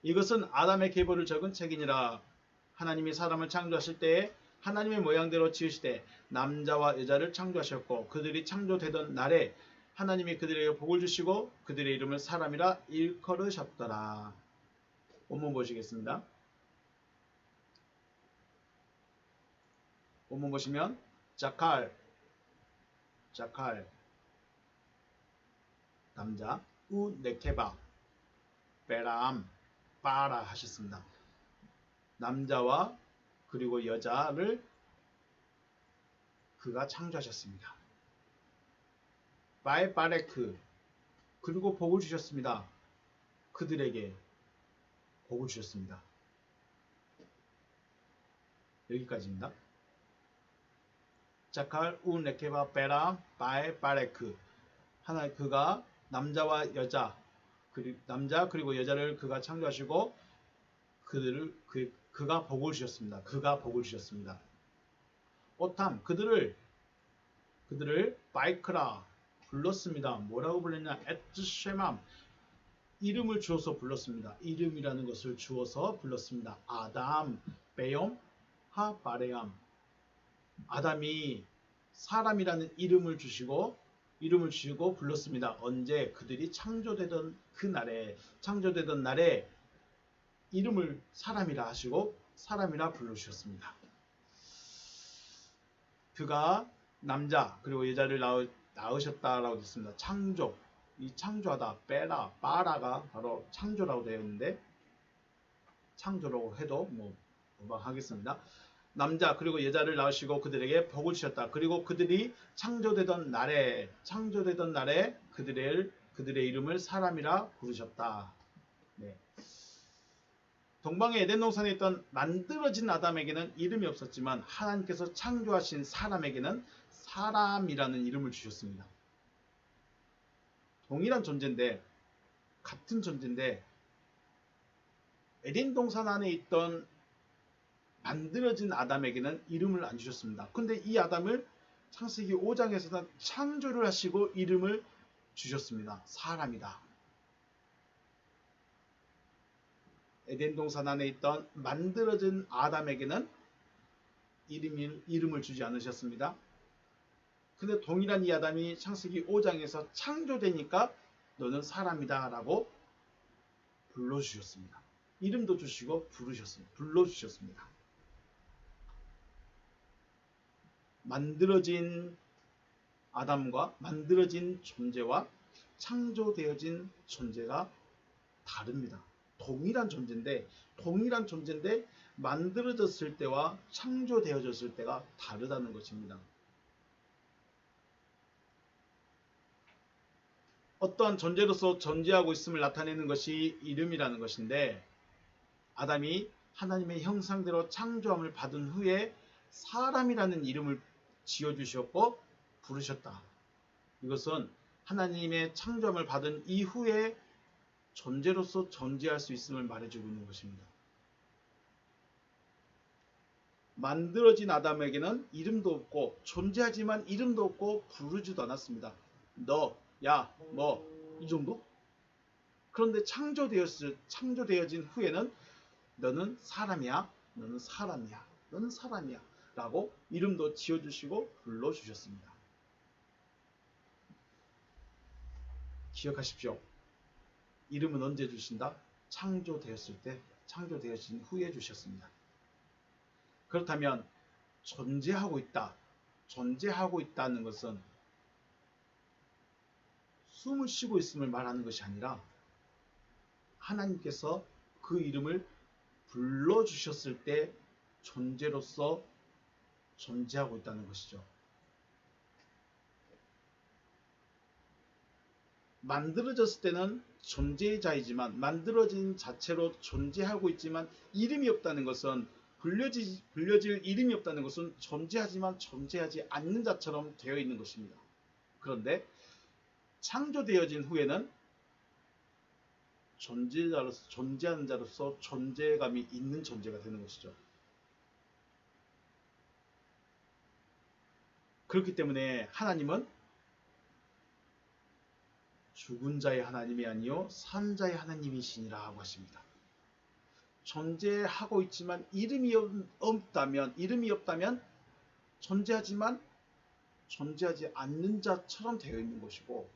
이것은 아담의 계보를 적은 책이니라. 하나님이 사람을 창조하실 때에 하나님의 모양대로 지으시되 남자와 여자를 창조하셨고 그들이 창조되던 날에 하나님이 그들에게 복을 주시고 그들의 이름을 사람이라 일컬으셨더라. 원문 보시겠습니다. 원문 보시면 자칼 남자 우네케바 베람 바라 하셨습니다. 남자와 그리고 여자를 그가 창조하셨습니다. 바에바레크 그리고 복을 주셨습니다. 그들에게 복을 주셨습니다. 여기까지입니다. 자칼 우네케바 베람 바에바레크 하나 그가 남자와 여자 남자 그리고 여자를 그가 창조하시고 그가 복을 주셨습니다. 그가 복을 주셨습니다. 오탐 그들을 바이크라 불렀습니다. 뭐라고 불렀냐? 에트쉐맘 이름을 주어서 불렀습니다. 이름이라는 것을 주어서 불렀습니다. 아담 베욤 하바레암 아담이 사람이라는 이름을 주시고 불렀습니다. 언제? 그들이 창조되던 날에 이름을 사람이라 하시고 사람이라 불러주셨습니다. 그가 남자 그리고 여자를 낳으셨다라고 됐습니다. 이 창조하다 바라가 바로 창조라고 되어 있는데 창조라고 해도 무방하겠습니다. 남자 그리고 여자를 낳으시고 그들에게 복을 주셨다. 그리고 그들이 창조되던 날에 그들의 이름을 사람이라 부르셨다. 네. 동방의 에덴 동산에 있던 만들어진 아담에게는 이름이 없었지만 하나님께서 창조하신 사람에게는 사람이라는 이름을 주셨습니다. 동일한 존재인데 같은 존재인데 에덴 동산 안에 있던 만들어진 아담에게는 이름을 안 주셨습니다. 근데 이 아담을 창세기 5장에서는 창조를 하시고 이름을 주셨습니다. 사람이다. 에덴 동산 안에 있던 만들어진 아담에게는 이름을 주지 않으셨습니다. 근데 동일한 이 아담이 창세기 5장에서 창조되니까 너는 사람이다 라고 불러주셨습니다. 이름도 주시고 불러주셨습니다. 만들어진 아담과 만들어진 존재와 창조되어진 존재가 다릅니다. 동일한 존재인데 만들어졌을 때와 창조되어졌을 때가 다르다는 것입니다. 어떠한 존재로서 존재하고 있음을 나타내는 것이 이름이라는 것인데, 아담이 하나님의 형상대로 창조함을 받은 후에 사람이라는 이름을 지어주셨고 부르셨다. 이것은 하나님의 창조함을 받은 이후에 존재로서 존재할 수 있음을 말해주고 있는 것입니다. 만들어진 아담에게는 이름도 없고 존재하지만 이름도 없고 부르지도 않았습니다. 너, 야, 뭐 이 정도? 그런데 창조되어진 후에는 너는 사람이야, 너는 사람이야, 너는 사람이야 라고 이름도 지어주시고 불러주셨습니다. 기억하십시오. 이름은 언제 주신다? 창조되었을 때, 창조되어진 후에 주셨습니다. 그렇다면 존재하고 있다는 것은 숨을 쉬고 있음을 말하는 것이 아니라 하나님께서 그 이름을 불러주셨을 때 존재로서 존재하고 있다는 것이죠. 만들어졌을 때는 존재자이지만, 만들어진 자체로 존재하고 있지만 이름이 없다는 것은, 불려질 이름이 없다는 것은 존재하지만 존재하지 않는 자처럼 되어 있는 것입니다. 그런데 창조되어진 후에는 존재하는 자로서 존재감이 있는 존재가 되는 것이죠. 그렇기 때문에 하나님은 죽은 자의 하나님이 아니요 산 자의 하나님이시니라 하고 하십니다. 존재하고 있지만 이름이 없다면 존재하지만 존재하지 않는 자처럼 되어 있는 것이고,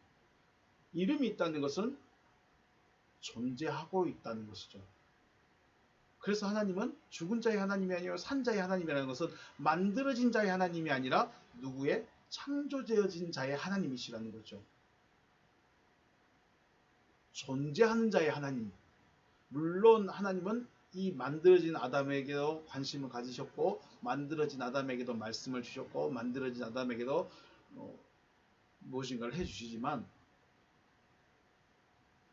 이름이 있다는 것은 존재하고 있다는 것이죠. 그래서 하나님은 죽은 자의 하나님이 아니요 산 자의 하나님이라는 것은 만들어진 자의 하나님이 아니라 누구의? 창조되어진 자의 하나님이시라는 거죠. 존재하는 자의 하나님. 물론 하나님은 이 만들어진 아담에게도 관심을 가지셨고, 만들어진 아담에게도 말씀을 주셨고, 만들어진 아담에게도 무엇인가를 해주시지만,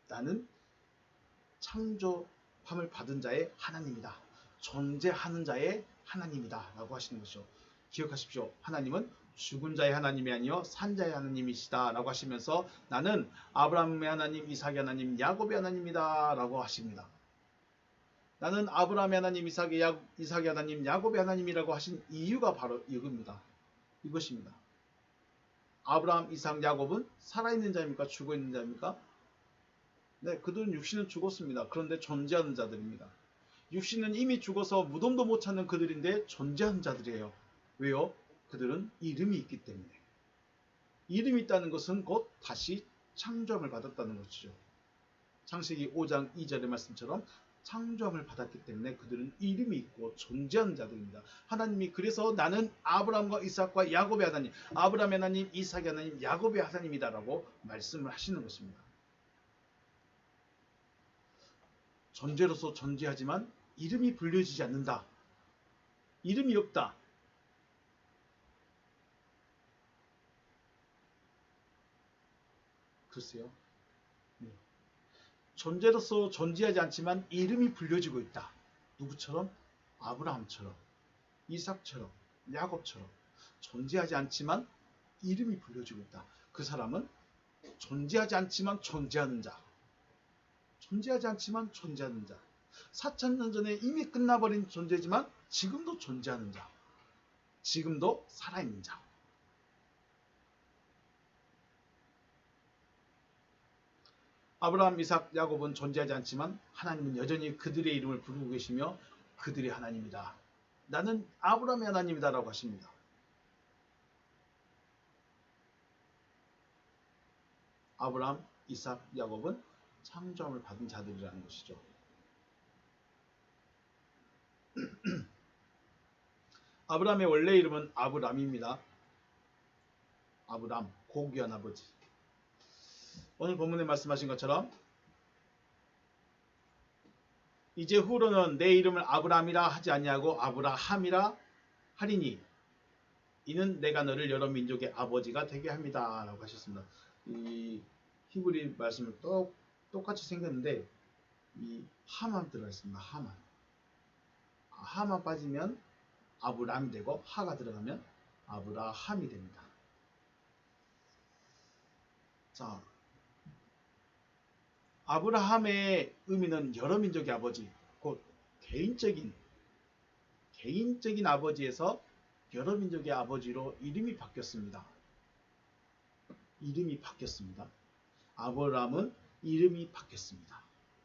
나는 창조함을 받은 자의 하나님이다, 존재하는 자의 하나님이다 라고 하시는 것이죠. 기억하십시오. 하나님은 죽은 자의 하나님이 아니요 산 자의 하나님이시다 라고 하시면서 나는 아브라함의 하나님, 이삭의 하나님, 야곱의 하나님이다 라고 하십니다. 나는 아브라함의 하나님, 이삭의 하나님, 야곱의 하나님이라고 하신 이유가 바로 이것입니다. 아브라함, 이삭, 야곱은 살아있는 자입니까? 죽어있는 자입니까? 네, 그들은 육신은 죽었습니다. 그런데 존재하는 자들입니다. 육신은 이미 죽어서 무덤도 못 찾는 그들인데 존재하는 자들이에요. 왜요? 그들은 이름이 있기 때문에. 이름이 있다는 것은 곧 다시 창조함을 받았다는 것이죠. 창세기 5장 2절의 말씀처럼 창조함을 받았기 때문에 그들은 이름이 있고 존재하는 자들입니다. 하나님이 그래서 나는 아브라함과 이삭과 야곱의 하나님, 아브라함의 하나님, 이삭의 하나님, 야곱의 하나님이다 라고 말씀을 하시는 것입니다. 존재로서 존재하지만 이름이 불려지지 않는다. 이름이 없다. 글쎄요. 존재로서 존재하지 않지만 이름이 불려지고 있다. 누구처럼? 아브라함처럼, 이삭처럼, 야곱처럼 존재하지 않지만 이름이 불려지고 있다. 그 사람은 존재하지 않지만 존재하는 자. 존재하지 않지만 존재하는 자. 4,000년 전에 이미 끝나버린 존재지만 지금도 존재하는 자. 지금도 살아있는 자. 아브라함, 이삭, 야곱은 존재하지 않지만 하나님은 여전히 그들의 이름을 부르고 계시며 그들이 하나님이다. 나는 아브라함의 하나님이다 라고 하십니다. 아브라함, 이삭, 야곱은 창조함을 받은 자들이라는 것이죠. 아브라함의 원래 이름은 아브람입니다. 아브람, 고귀한 아버지. 오늘 본문에 말씀하신 것처럼 이제 후로는 내 이름을 아브람이라 하지 아니하고 아브라함이라 하리니 이는 내가 너를 여러 민족의 아버지가 되게 합니다 라고 하셨습니다. 이 히브리 말씀을 똑같이 생겼는데 이 하만 들어가 있습니다. 하만 빠지면 아브람이 되고 하가 들어가면 아브라함이 됩니다. 자, 아브라함의 의미는 여러 민족의 아버지, 곧 개인적인 아버지에서 여러 민족의 아버지로 이름이 바뀌었습니다. 이름이 바뀌었습니다. 아브라함은 이름이 바뀌었습니다.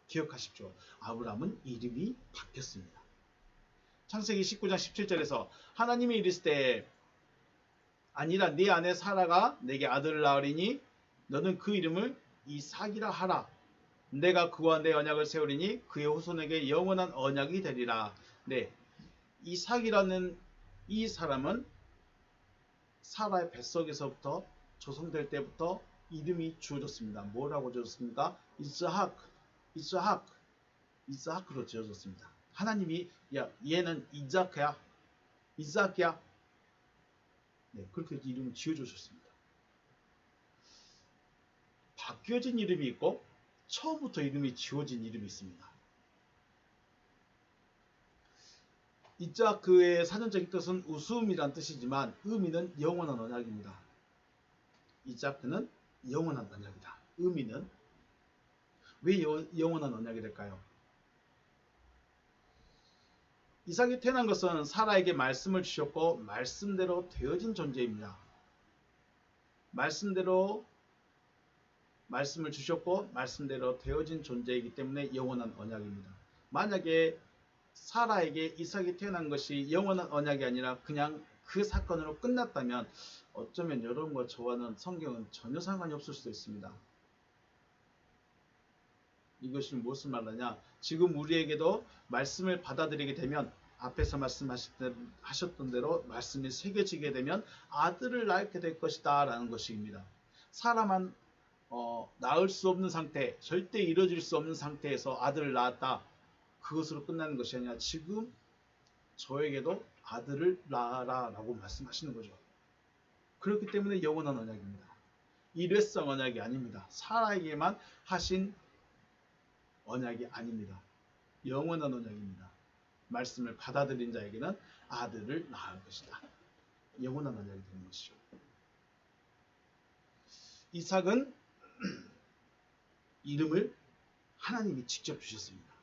기억하십시오. 아브라함은 이름이 바뀌었습니다. 창세기 19장 17절에서 하나님이 이르시되 아니라 네 아내 사라가 내게 아들을 낳으리니 너는 그 이름을 이삭이라 하라. 내가 그와 내 언약을 세우리니 그의 후손에게 영원한 언약이 되리라. 네, 이삭이라는 이 사람은 사라의 뱃속에서부터 조성될 때부터 이름이 주어졌습니다. 뭐라고 지어졌습니까? 이스하크로 지어졌습니다. 하나님이 야 얘는 이삭이야. 네, 그렇게 이름을 지어주셨습니다. 바뀌어진 이름이 있고 처음부터 이름이 지어진 이름이 있습니다. 이자크의 사전적인 뜻은 웃음이란 뜻이지만 의미는 영원한 언약입니다. 이자크는 영원한 언약이다. 의미는 왜 영원한 언약이 될까요? 이삭이 태어난 것은 사라에게 말씀을 주셨고 말씀대로 되어진 존재입니다. 말씀대로 말씀을 주셨고 말씀대로 되어진 존재이기 때문에 영원한 언약입니다. 만약에 사라에게 이삭이 태어난 것이 영원한 언약이 아니라 그냥 그 사건으로 끝났다면 어쩌면 여러분과 저와는 성경은 전혀 상관이 없을 수도 있습니다. 이것이 무엇을 말하냐? 지금 우리에게도 말씀을 받아들이게 되면 앞에서 말씀하셨던 대로 말씀이 새겨지게 되면 아들을 낳게 될 것이다 라는 것입니다. 사람만 낳을 수 없는 상태, 절대 이루어질 수 없는 상태에서 아들을 낳았다. 그것으로 끝나는 것이 아니라 지금 저에게도 아들을 낳아라 라고 말씀하시는 거죠. 그렇기 때문에 영원한 언약입니다. 일회성 언약이 아닙니다. 사라에게만 하신 언약이 아닙니다. 영원한 언약입니다. 말씀을 받아들인 자에게는 아들을 낳을 것이다. 영원한 언약이 되는 것이죠. 이삭은 이름을 하나님이 직접 주셨습니다.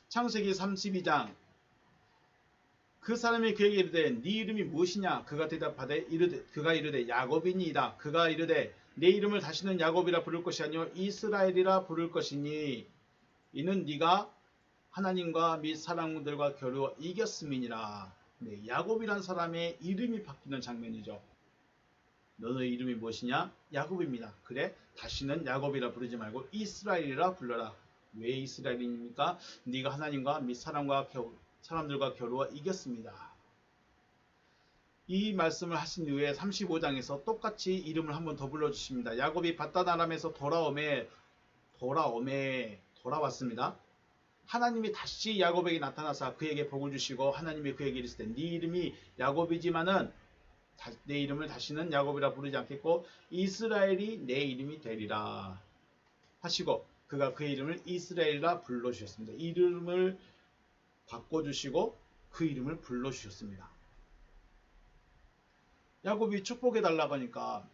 창세기 32장 그 사람이 그에게 이르되 네 이름이 무엇이냐? 그가 대답하되 그가 이르되 야곱이니이다. 그가 이르되 내 이름을 다시는 야곱이라 부를 것이 아니요 이스라엘이라 부를 것이니 이는 네가 하나님과 및 사람들과 겨루어 이겼음이니라. 네, 야곱이란 사람의 이름이 바뀌는 장면이죠. 너의 이름이 무엇이냐? 야곱입니다. 그래 다시는 야곱이라 부르지 말고 이스라엘이라 불러라. 왜 이스라엘입니까? 네가 하나님과 및 사람들과 겨루어 이겼습니다. 이 말씀을 하신 이후에 35장에서 똑같이 이름을 한번 더 불러주십니다. 야곱이 밧단 아람에서 돌아왔습니다. 하나님이 다시 야곱에게 나타나사 그에게 복을 주시고 하나님이 그에게 이르시되 네 이름이 야곱이지만은 내 이름을 다시는 야곱이라 부르지 않겠고 이스라엘이 내 이름이 되리라 하시고 그가 그의 이름을 이스라엘이라 불러주셨습니다. 이름을 바꿔주시고 그 이름을 불러주셨습니다. 야곱이 축복해달라고 하니까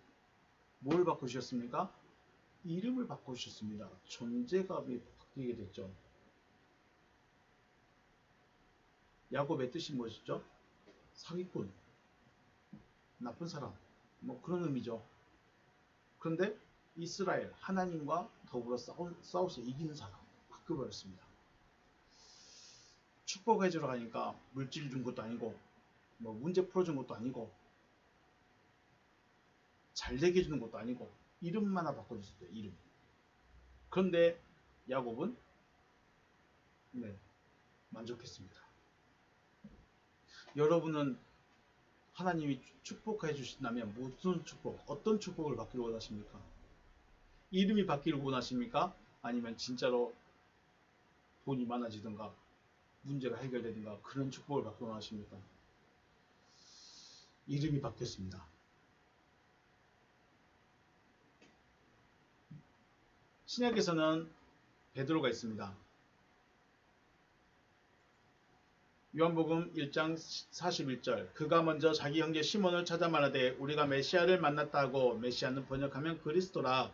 뭘 바꾸셨습니까? 이름을 바꾸셨습니다. 존재감이 바뀌게 됐죠. 야곱의 뜻이 무엇이죠? 사기꾼, 나쁜 사람, 뭐 그런 의미죠. 그런데 이스라엘 하나님과 더불어 싸워서 이기는 사람 바뀌어버렸습니다. 축복해 주러 가니까 물질 준 것도 아니고 뭐 문제 풀어준 것도 아니고 잘 되게 해주는 것도 아니고 이름만 하나 바꿔줬어요. 이름. 그런데 야곱은 만족했습니다. 여러분은 하나님이 축복해 주신다면 무슨 축복, 어떤 축복을 받기를 원하십니까? 이름이 바뀌기를 원하십니까? 아니면 진짜로 돈이 많아지든가 문제가 해결되든가 그런 축복을 받기 원하십니까? 이름이 바뀌었습니다. 신약에서는 베드로가 있습니다. 요한복음 1장 41절 그가 먼저 자기 형제 시몬을 찾아 말하되 우리가 메시아를 만났다 하고 메시아는 번역하면 그리스도라.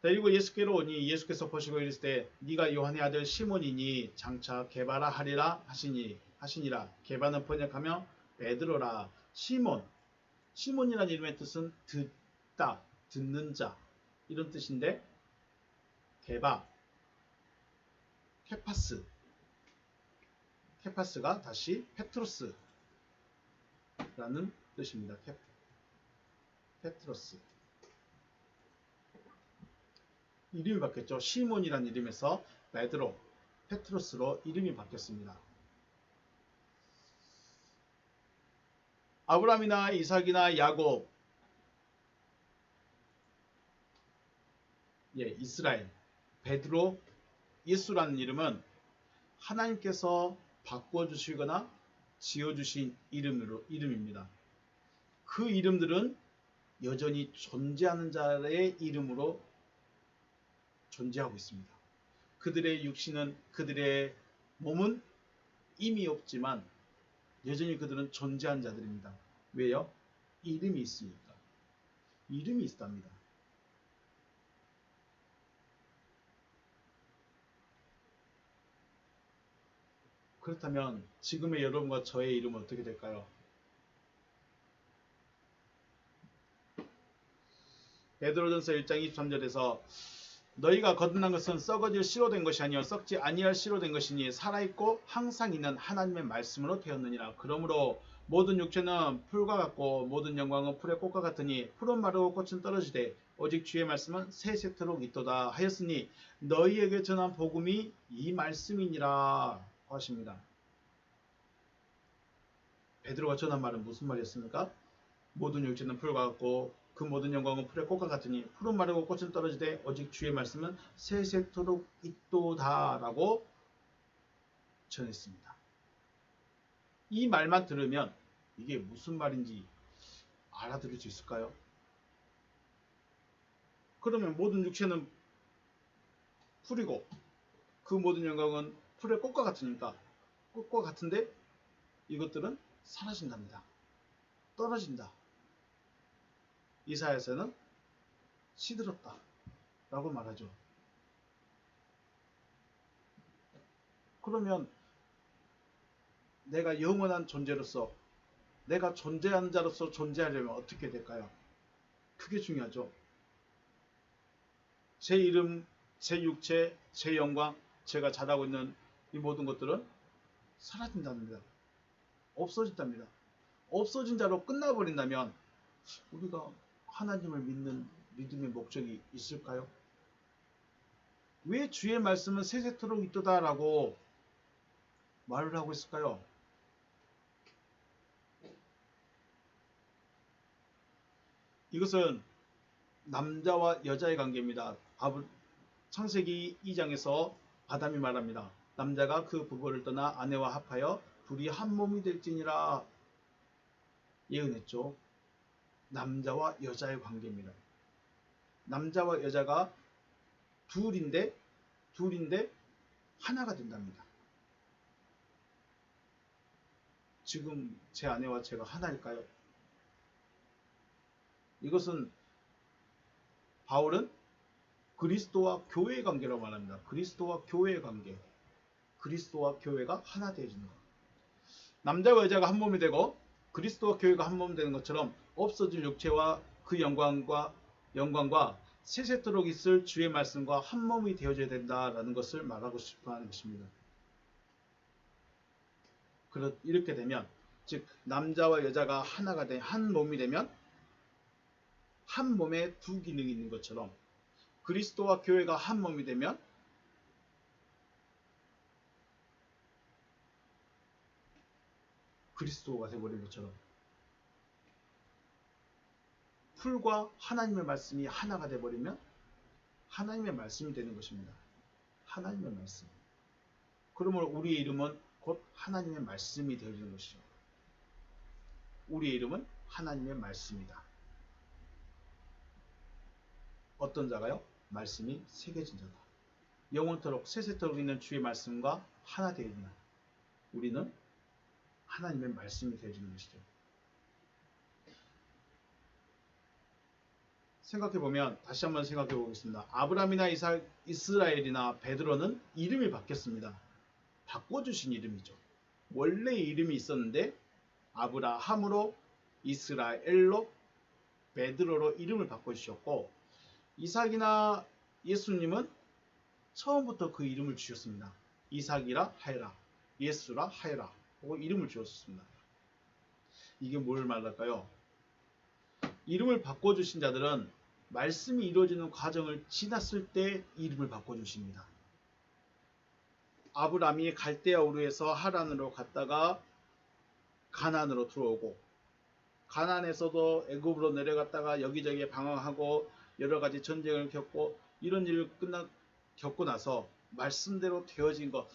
데리고 예수께로 오니 예수께서 보시고 이르시되 네가 요한의 아들 시몬이니 장차 게바라 하리라 하시니라. 게바는 번역하면 베드로라. 시몬이라는 이름의 뜻은 듣다, 듣는 자 이런 뜻인데 게바, 케파스가 다시 페트로스라는 뜻입니다. 페트로스. 이름이 바뀌었죠. 시몬이라는 이름에서 베드로, 페트로스로 이름이 바뀌었습니다. 아브라함이나 이삭이나 야곱, 이스라엘, 베드로, 예수라는 이름은 하나님께서 바꿔주시거나 지어주신 이름입니다. 그 이름들은 여전히 존재하는 자의 이름으로 존재하고 있습니다. 그들의 육신은, 그들의 몸은 이미 없지만 여전히 그들은 존재한 자들입니다. 왜요? 이름이 있으니까. 이름이 있답니다. 그렇다면 지금의 여러분과 저의 이름은 어떻게 될까요? 베드로전서 1장 23절에서 너희가 거듭난 것은 썩어질 씨로 된 것이 아니요 썩지 아니할 씨로 된 것이니 살아있고 항상 있는 하나님의 말씀으로 되었느니라. 그러므로 모든 육체는 풀과 같고 모든 영광은 풀의 꽃과 같으니 풀은 마르고 꽃은 떨어지되 오직 주의 말씀은 세세토록 있도다 하였으니 너희에게 전한 복음이 이 말씀이니라 하십니다. 베드로가 전한 말은 무슨 말이었습니까? 모든 육체는 풀과 같고 그 모든 영광은 풀의 꽃과 같으니 풀은 마르고 꽃은 떨어지되 오직 주의 말씀은 세세토록 있도다 라고 전했습니다. 이 말만 들으면 이게 무슨 말인지 알아들을 수 있을까요? 그러면 모든 육체는 풀이고 그 모든 영광은 풀의 꽃과 같으니까 꽃과 같은데 이것들은 사라진답니다. 떨어진다. 이사야서는 시들었다 라고 말하죠. 그러면 내가 영원한 존재로서 내가 존재하는 자로서 존재하려면 어떻게 될까요? 그게 중요하죠. 제 이름, 제 육체, 제 영광, 제가 잘하고 있는 이 모든 것들은 사라진답니다. 없어진답니다. 없어진 자로 끝나버린다면 우리가 하나님을 믿는 믿음의 목적이 있을까요? 왜 주의 말씀은 세세토록 있도다 라고 말을 하고 있을까요? 이것은 남자와 여자의 관계입니다. 창세기 2장에서 아담이 말합니다. 남자가 그 부부를 떠나 아내와 합하여 둘이 한 몸이 될지니라 예언했죠. 남자와 여자의 관계입니다. 남자와 여자가 둘인데 하나가 된답니다. 지금 제 아내와 제가 하나일까요? 이것은 바울은 그리스도와 교회의 관계라고 말합니다. 그리스도와 교회의 관계. 그리스도와 교회가 하나 되어지는 것. 남자와 여자가 한 몸이 되고 그리스도와 교회가 한 몸이 되는 것처럼 없어질 육체와 그 영광과 세세토록 있을 주의 말씀과 한 몸이 되어져야 된다라는 것을 말하고 싶어 하는 것입니다. 이렇게 되면, 즉 남자와 여자가 하나가 된 한 몸이 되면 한 몸에 두 기능이 있는 것처럼, 그리스도와 교회가 한 몸이 되면 그리스도가 되어버린 것처럼 풀과 하나님의 말씀이 하나가 되어버리면 하나님의 말씀이 되는 것입니다. 하나님의 말씀. 그러므로 우리의 이름은 곧 하나님의 말씀이 되어지는 것이죠. 우리의 이름은 하나님의 말씀이다. 어떤 자가요? 말씀이 새겨진 자다. 영원토록 세세토록 있는 주의 말씀과 하나 되어있는 우리는 하나님의 말씀이 되어지는 것이죠. 생각해보면, 다시 한번 생각해 보겠습니다. 아브라함이나 이스라엘이나 베드로는 이름이 바뀌었습니다. 바꿔주신 이름이죠. 원래 이름이 있었는데 아브라함으로, 이스라엘로, 베드로로 이름을 바꿔주셨고, 이삭이나 예수님은 처음부터 그 이름을 주셨습니다. 이삭이라 하여라, 예수라 하여라 하고 이름을 주었습니다. 이게 뭘 말할까요? 이름을 바꿔주신 자들은 말씀이 이루어지는 과정을 지났을 때 이름을 바꿔주십니다. 아브라함이 갈대아 우르에서 하란으로 갔다가 가나안으로 들어오고, 가나안에서도 애굽으로 내려갔다가 여기저기 방황하고 여러 가지 전쟁을 겪고, 이런 일을 겪고 나서 말씀대로 되어진 것,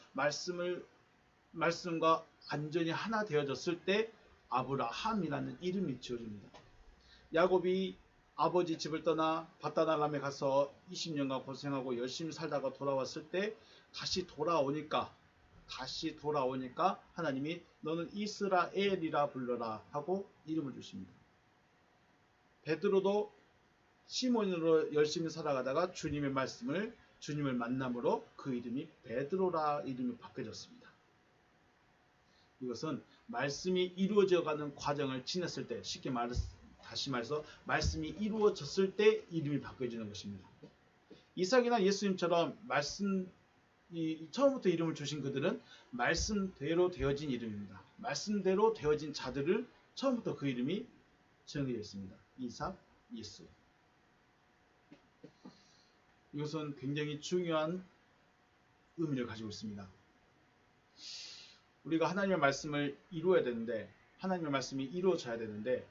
말씀과 완전히 하나 되어졌을 때 아브라함이라는 이름이 지어집니다. 야곱이 아버지 집을 떠나 바다나람에 가서 20년간 고생하고 열심히 살다가 돌아왔을 때 다시 돌아오니까 하나님이 너는 이스라엘이라 불러라 하고 이름을 주십니다. 베드로도 시몬으로 열심히 살아가다가 주님을 만남으로 그 이름이 베드로라 이름이 바뀌어졌습니다. 이것은 말씀이 이루어져가는 과정을 지났을 때, 다시 말해서 말씀이 이루어졌을 때 이름이 바뀌어지는 것입니다. 이삭이나 예수님처럼 처음부터 이름을 주신 그들은 말씀대로 되어진 이름입니다. 말씀대로 되어진 자들을 처음부터 그 이름이 정해져 있습니다. 이삭, 예수. 이것은 굉장히 중요한 의미를 가지고 있습니다. 우리가 하나님의 말씀을 이루어야 되는데, 하나님의 말씀이 이루어져야 되는데,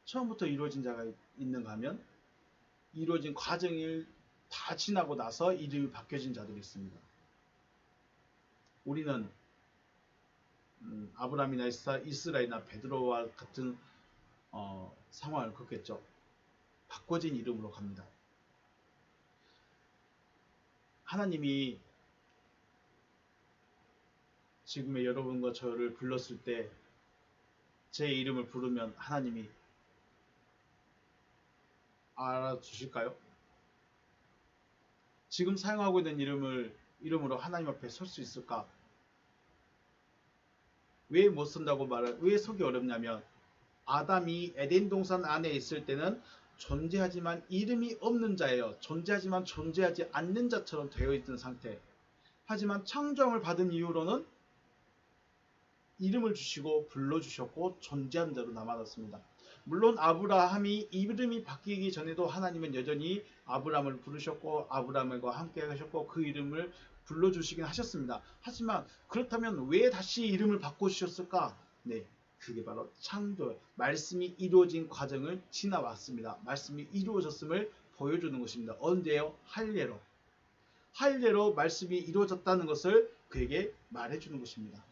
처음부터 이루어진 자가 있는가 하면 이루어진 과정을 다 지나고 나서 이름이 바뀌어진 자들이 있습니다. 우리는 아브라함이나 이스라엘이나 베드로와 같은 상황을 겪겠죠. 바꿔진 이름으로 갑니다. 하나님이 지금의 여러분과 저를 불렀을 때 제 이름을 부르면 하나님이 알아주실까요? 지금 사용하고 있는 이름으로 하나님 앞에 설 수 있을까? 왜 못 선다고 왜 서기 어렵냐면, 아담이 에덴 동산 안에 있을 때는 존재하지만 이름이 없는 자예요. 존재하지만 존재하지 않는 자처럼 되어 있던 상태. 하지만 창조함을 받은 이후로는 이름을 주시고 불러주셨고 존재한 자로 남아났습니다. 물론 아브라함이 이름이 바뀌기 전에도 하나님은 여전히 아브라함을 부르셨고 아브라함과 함께 하셨고 그 이름을 불러주시긴 하셨습니다. 하지만 그렇다면 왜 다시 이름을 바꿔주셨을까? 네, 그게 바로 창조, 말씀이 이루어진 과정을 지나왔습니다. 말씀이 이루어졌음을 보여주는 것입니다. 언제요? 할례로 말씀이 이루어졌다는 것을 그에게 말해주는 것입니다.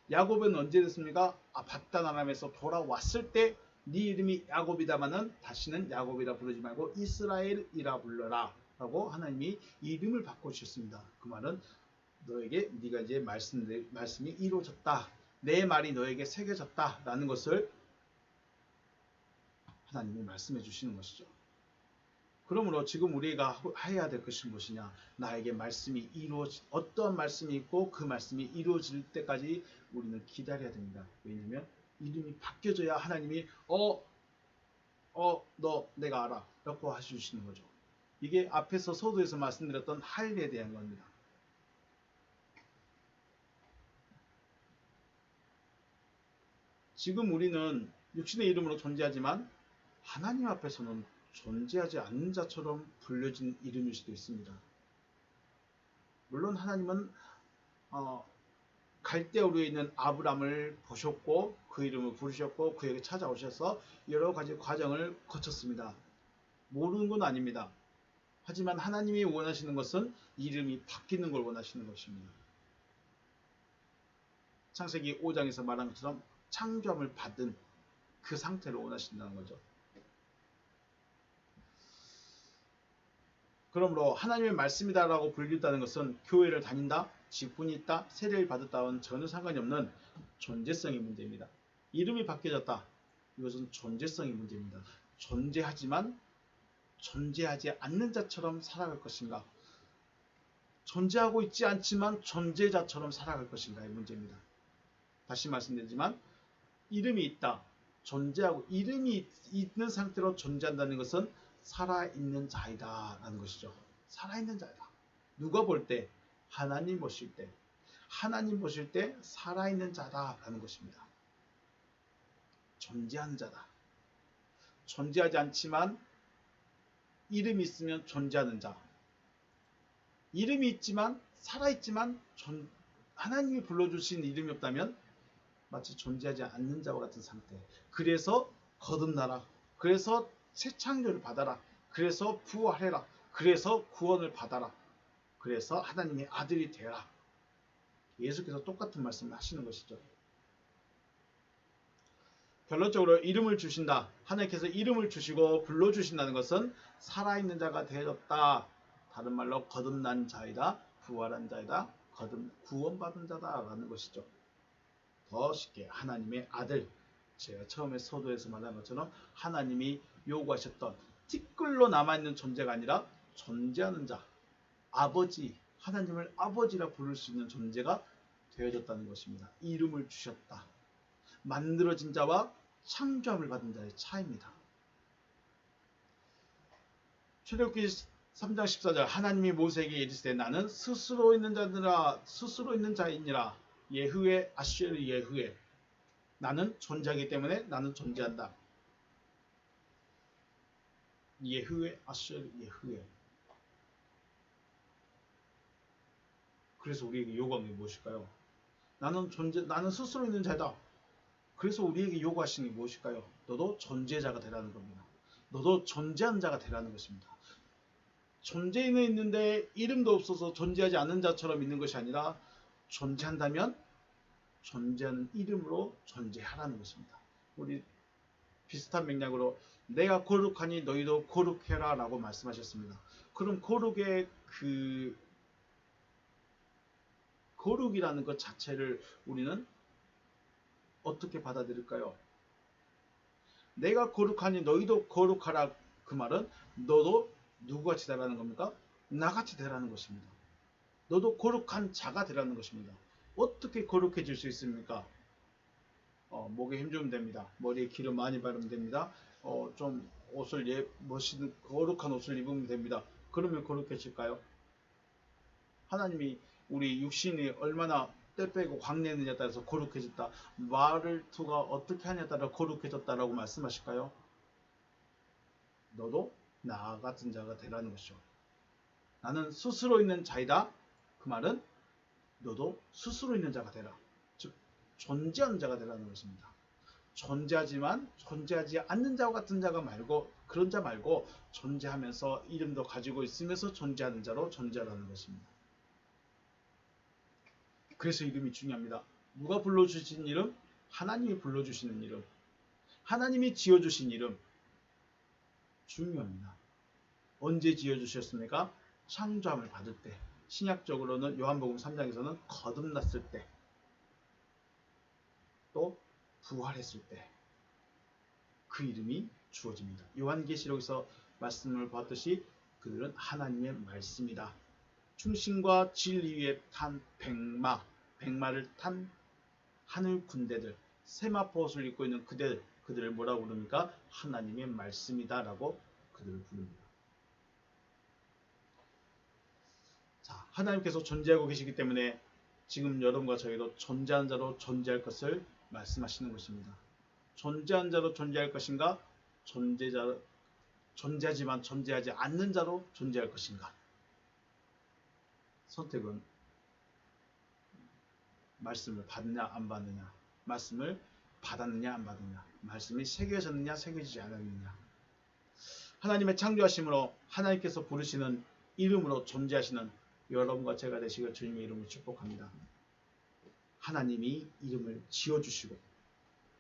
야곱은 언제 됐습니까? 바다나람에서 돌아왔을 때 네 이름이 야곱이다마는 다시는 야곱이라 부르지 말고 이스라엘이라 불러라 라고 하나님이 이름을 바꿔주셨습니다. 그 말은 너에게 네가 이제 말씀이 이루어졌다, 내 말이 너에게 새겨졌다 라는 것을 하나님이 말씀해 주시는 것이죠. 그러므로 지금 우리가 해야 될 것이 무엇이냐? 나에게 말씀이 어떠한 말씀이 있고 그 말씀이 이루어질 때까지 우리는 기다려야 됩니다. 왜냐하면 이름이 바뀌어져야 하나님이 너 내가 알아. 라고 해주시는 거죠. 이게 앞에서 서두에서 말씀드렸던 할례에 대한 겁니다. 지금 우리는 육신의 이름으로 존재하지만 하나님 앞에서는 존재하지 않는 자처럼 불려진 이름일 수도 있습니다. 물론 하나님은 갈대우르에 있는 아브람을 보셨고 그 이름을 부르셨고 그에게 찾아오셔서 여러 가지 과정을 거쳤습니다. 모르는 건 아닙니다. 하지만 하나님이 원하시는 것은 이름이 바뀌는 걸 원하시는 것입니다. 창세기 5장에서 말한 것처럼 창조함을 받은 그 상태를 원하신다는 거죠. 그러므로 하나님의 말씀이다라고 불린다는 것은 교회를 다닌다, 직분이 있다, 세례를 받았다와는 전혀 상관이 없는 존재성의 문제입니다. 이름이 바뀌어졌다. 이것은 존재성의 문제입니다. 존재하지만 존재하지 않는 자처럼 살아갈 것인가, 존재하고 있지 않지만 존재자처럼 살아갈 것인가의 문제입니다. 다시 말씀드리지만 이름이 있다, 존재하고 이름이 있는 상태로 존재한다는 것은 살아있는 자이다 라는 것이죠. 살아있는 자이다. 누가 볼 때? 하나님 보실 때. 하나님 보실 때 살아있는 자다 라는 것입니다. 존재하는 자다. 존재하지 않지만 이름이 있으면 존재하는 자. 이름이 있지만 살아있지만 하나님이 불러주신 이름이 없다면 마치 존재하지 않는 자와 같은 상태. 그래서 거듭나라. 그래서 새 창조를 받아라. 그래서 부활해라. 그래서 구원을 받아라. 그래서 하나님의 아들이 되라. 예수께서 똑같은 말씀을 하시는 것이죠. 결론적으로 이름을 주신다. 하나님께서 이름을 주시고 불러주신다는 것은 살아있는 자가 되어졌다. 다른 말로 거듭난 자이다. 부활한 자이다. 구원받은 자다라는 것이죠. 더 쉽게 하나님의 아들, 제가 처음에 서두에서 말한 것처럼 하나님이 요구하셨던 티끌로 남아있는 존재가 아니라 존재하는 자, 아버지, 하나님을 아버지라 부를 수 있는 존재가 되어졌다는 것입니다. 이름을 주셨다. 만들어진 자와 창조함을 받은 자의 차이입니다. 출애굽기 3장 14절 하나님이 모세에게 이르시되 나는 스스로 있는 자이니라 예후에 아슈르 예후에 나는 존재하기 때문에 나는 존재한다. 예후에 아슈르 예후에. 그래서 우리에게 요구하는 게 무엇일까요? 나는 스스로 있는 자다. 그래서 우리에게 요구하시는 게 무엇일까요? 너도 존재자가 되라는 겁니다. 너도 존재하는 자가 되라는 것입니다. 존재는 있는데 이름도 없어서 존재하지 않는 자처럼 있는 것이 아니라 존재한다면 존재하는 이름으로 존재하라는 것입니다. 우리 비슷한 맥락으로 내가 거룩하니 너희도 거룩해라 라고 말씀하셨습니다. 그럼 거룩이라는 것 자체를 우리는 어떻게 받아들일까요? 내가 거룩하니 너희도 거룩하라. 그 말은 너도 누구같이 되라는 겁니까? 나같이 되라는 것입니다. 너도 거룩한 자가 되라는 것입니다. 어떻게 거룩해질 수 있습니까? 목에 힘주면 됩니다. 머리에 기름 많이 바르면 됩니다. 좀 옷을 멋있는 거룩한 옷을 입으면 됩니다. 그러면 거룩해질까요? 하나님이 우리 육신이 얼마나 때 빼고 광내느냐에 따라서 거룩해졌다. 말투가 어떻게 하냐에 따라 거룩해졌다라고 말씀하실까요? 너도 나 같은 자가 되라는 것이죠. 나는 스스로 있는 자이다. 그 말은 너도 스스로 있는 자가 되라. 즉 존재하는 자가 되라는 것입니다. 존재하지만 존재하지 않는 자와 같은 자가 말고 그런 자 말고 존재하면서 이름도 가지고 있으면서 존재하는 자로 존재하라는 것입니다. 그래서 이름이 중요합니다. 누가 불러주신 이름? 하나님이 불러주시는 이름. 하나님이 지어주신 이름. 중요합니다. 언제 지어주셨습니까? 창조함을 받을 때. 신약적으로는 요한복음 3장에서는 거듭났을 때. 또 부활했을 때. 그 이름이 주어집니다. 요한계시록에서 말씀을 봤듯이 그들은 하나님의 말씀이다. 충신과 진리 위에 탄 백마를 탄 하늘 군대들, 세마포 옷을 입고 있는 그들을 뭐라고 부릅니까? 하나님의 말씀이다 라고 그들을 부릅니다. 자, 하나님께서 존재하고 계시기 때문에 지금 여러분과 저희도 존재한 자로 존재할 것을 말씀하시는 것입니다. 존재한 자로 존재할 것인가? 존재하지만 존재하지 않는 자로 존재할 것인가? 선택은 말씀을 받느냐 안 받느냐, 말씀을 받았느냐 안 받느냐, 말씀이 새겨졌느냐 새겨지지 않았느냐. 하나님의 창조하심으로 하나님께서 부르시는 이름으로 존재하시는 여러분과 제가 되시길 주님의 이름으로 축복합니다. 하나님이 이름을 지어주시고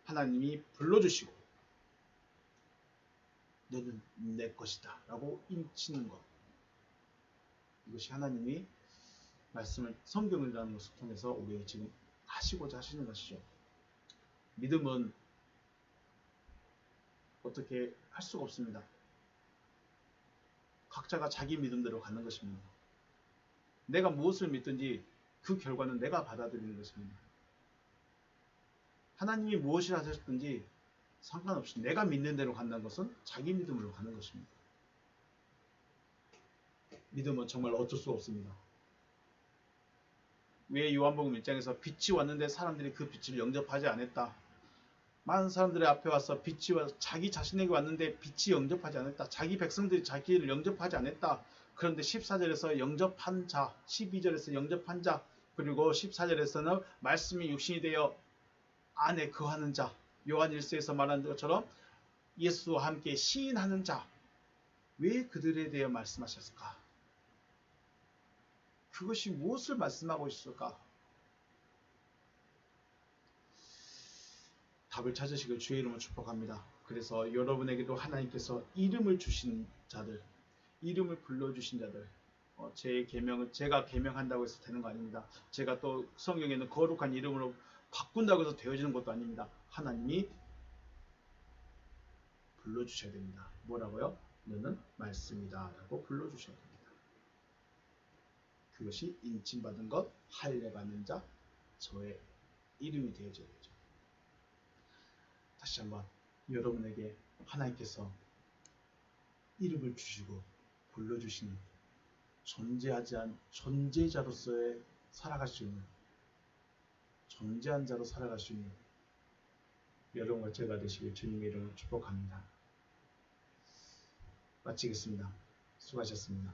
하나님이 불러주시고 너는 내 것이다 라고 인치는 것, 이것이 하나님이 말씀을 성경이라는 것을 통해서 우리에게 지금 하시고자 하시는 것이죠. 믿음은 어떻게 할 수가 없습니다. 각자가 자기 믿음대로 가는 것입니다. 내가 무엇을 믿든지 그 결과는 내가 받아들이는 것입니다. 하나님이 무엇을 하셨든지 상관없이 내가 믿는 대로 간다는 것은 자기 믿음으로 가는 것입니다. 믿음은 정말 어쩔 수 없습니다. 왜 요한복음 1장에서 빛이 왔는데 사람들이 그 빛을 영접하지 않았다. 많은 사람들의 앞에 와서 빛이 와서 자기 자신에게 왔는데 빛이 영접하지 않았다. 자기 백성들이 자기를 영접하지 않았다. 그런데 14절에서 영접한 자, 12절에서 영접한 자, 그리고 14절에서는 말씀이 육신이 되어 안에 거하는 자, 요한 1서에서 말한 것처럼 예수와 함께 시인하는 자, 왜 그들에 대해 말씀하셨을까? 그것이 무엇을 말씀하고 있을까? 답을 찾으시길 주의 이름으로 축복합니다. 그래서 여러분에게도 하나님께서 이름을 주신 자들, 이름을 불러주신 자들, 제 계명은 제가 계명한다고 해서 되는 거 아닙니다. 제가 또 성경에는 거룩한 이름으로 바꾼다고 해서 되어지는 것도 아닙니다. 하나님이 불러주셔야 됩니다. 뭐라고요? 너는 말씀이다 라고 불러주셔야 됩니다. 그것이 인침받은 것, 할례받는 자, 저의 이름이 되어져야 되죠. 다시 한번 여러분에게 하나님께서 이름을 주시고 불러주시는 존재하지 않은 존재자로서의 살아갈 수 있는, 존재한 자로 살아갈 수 있는 여러분과 제가 되시길 주님의 이름으로 축복합니다. 마치겠습니다. 수고하셨습니다.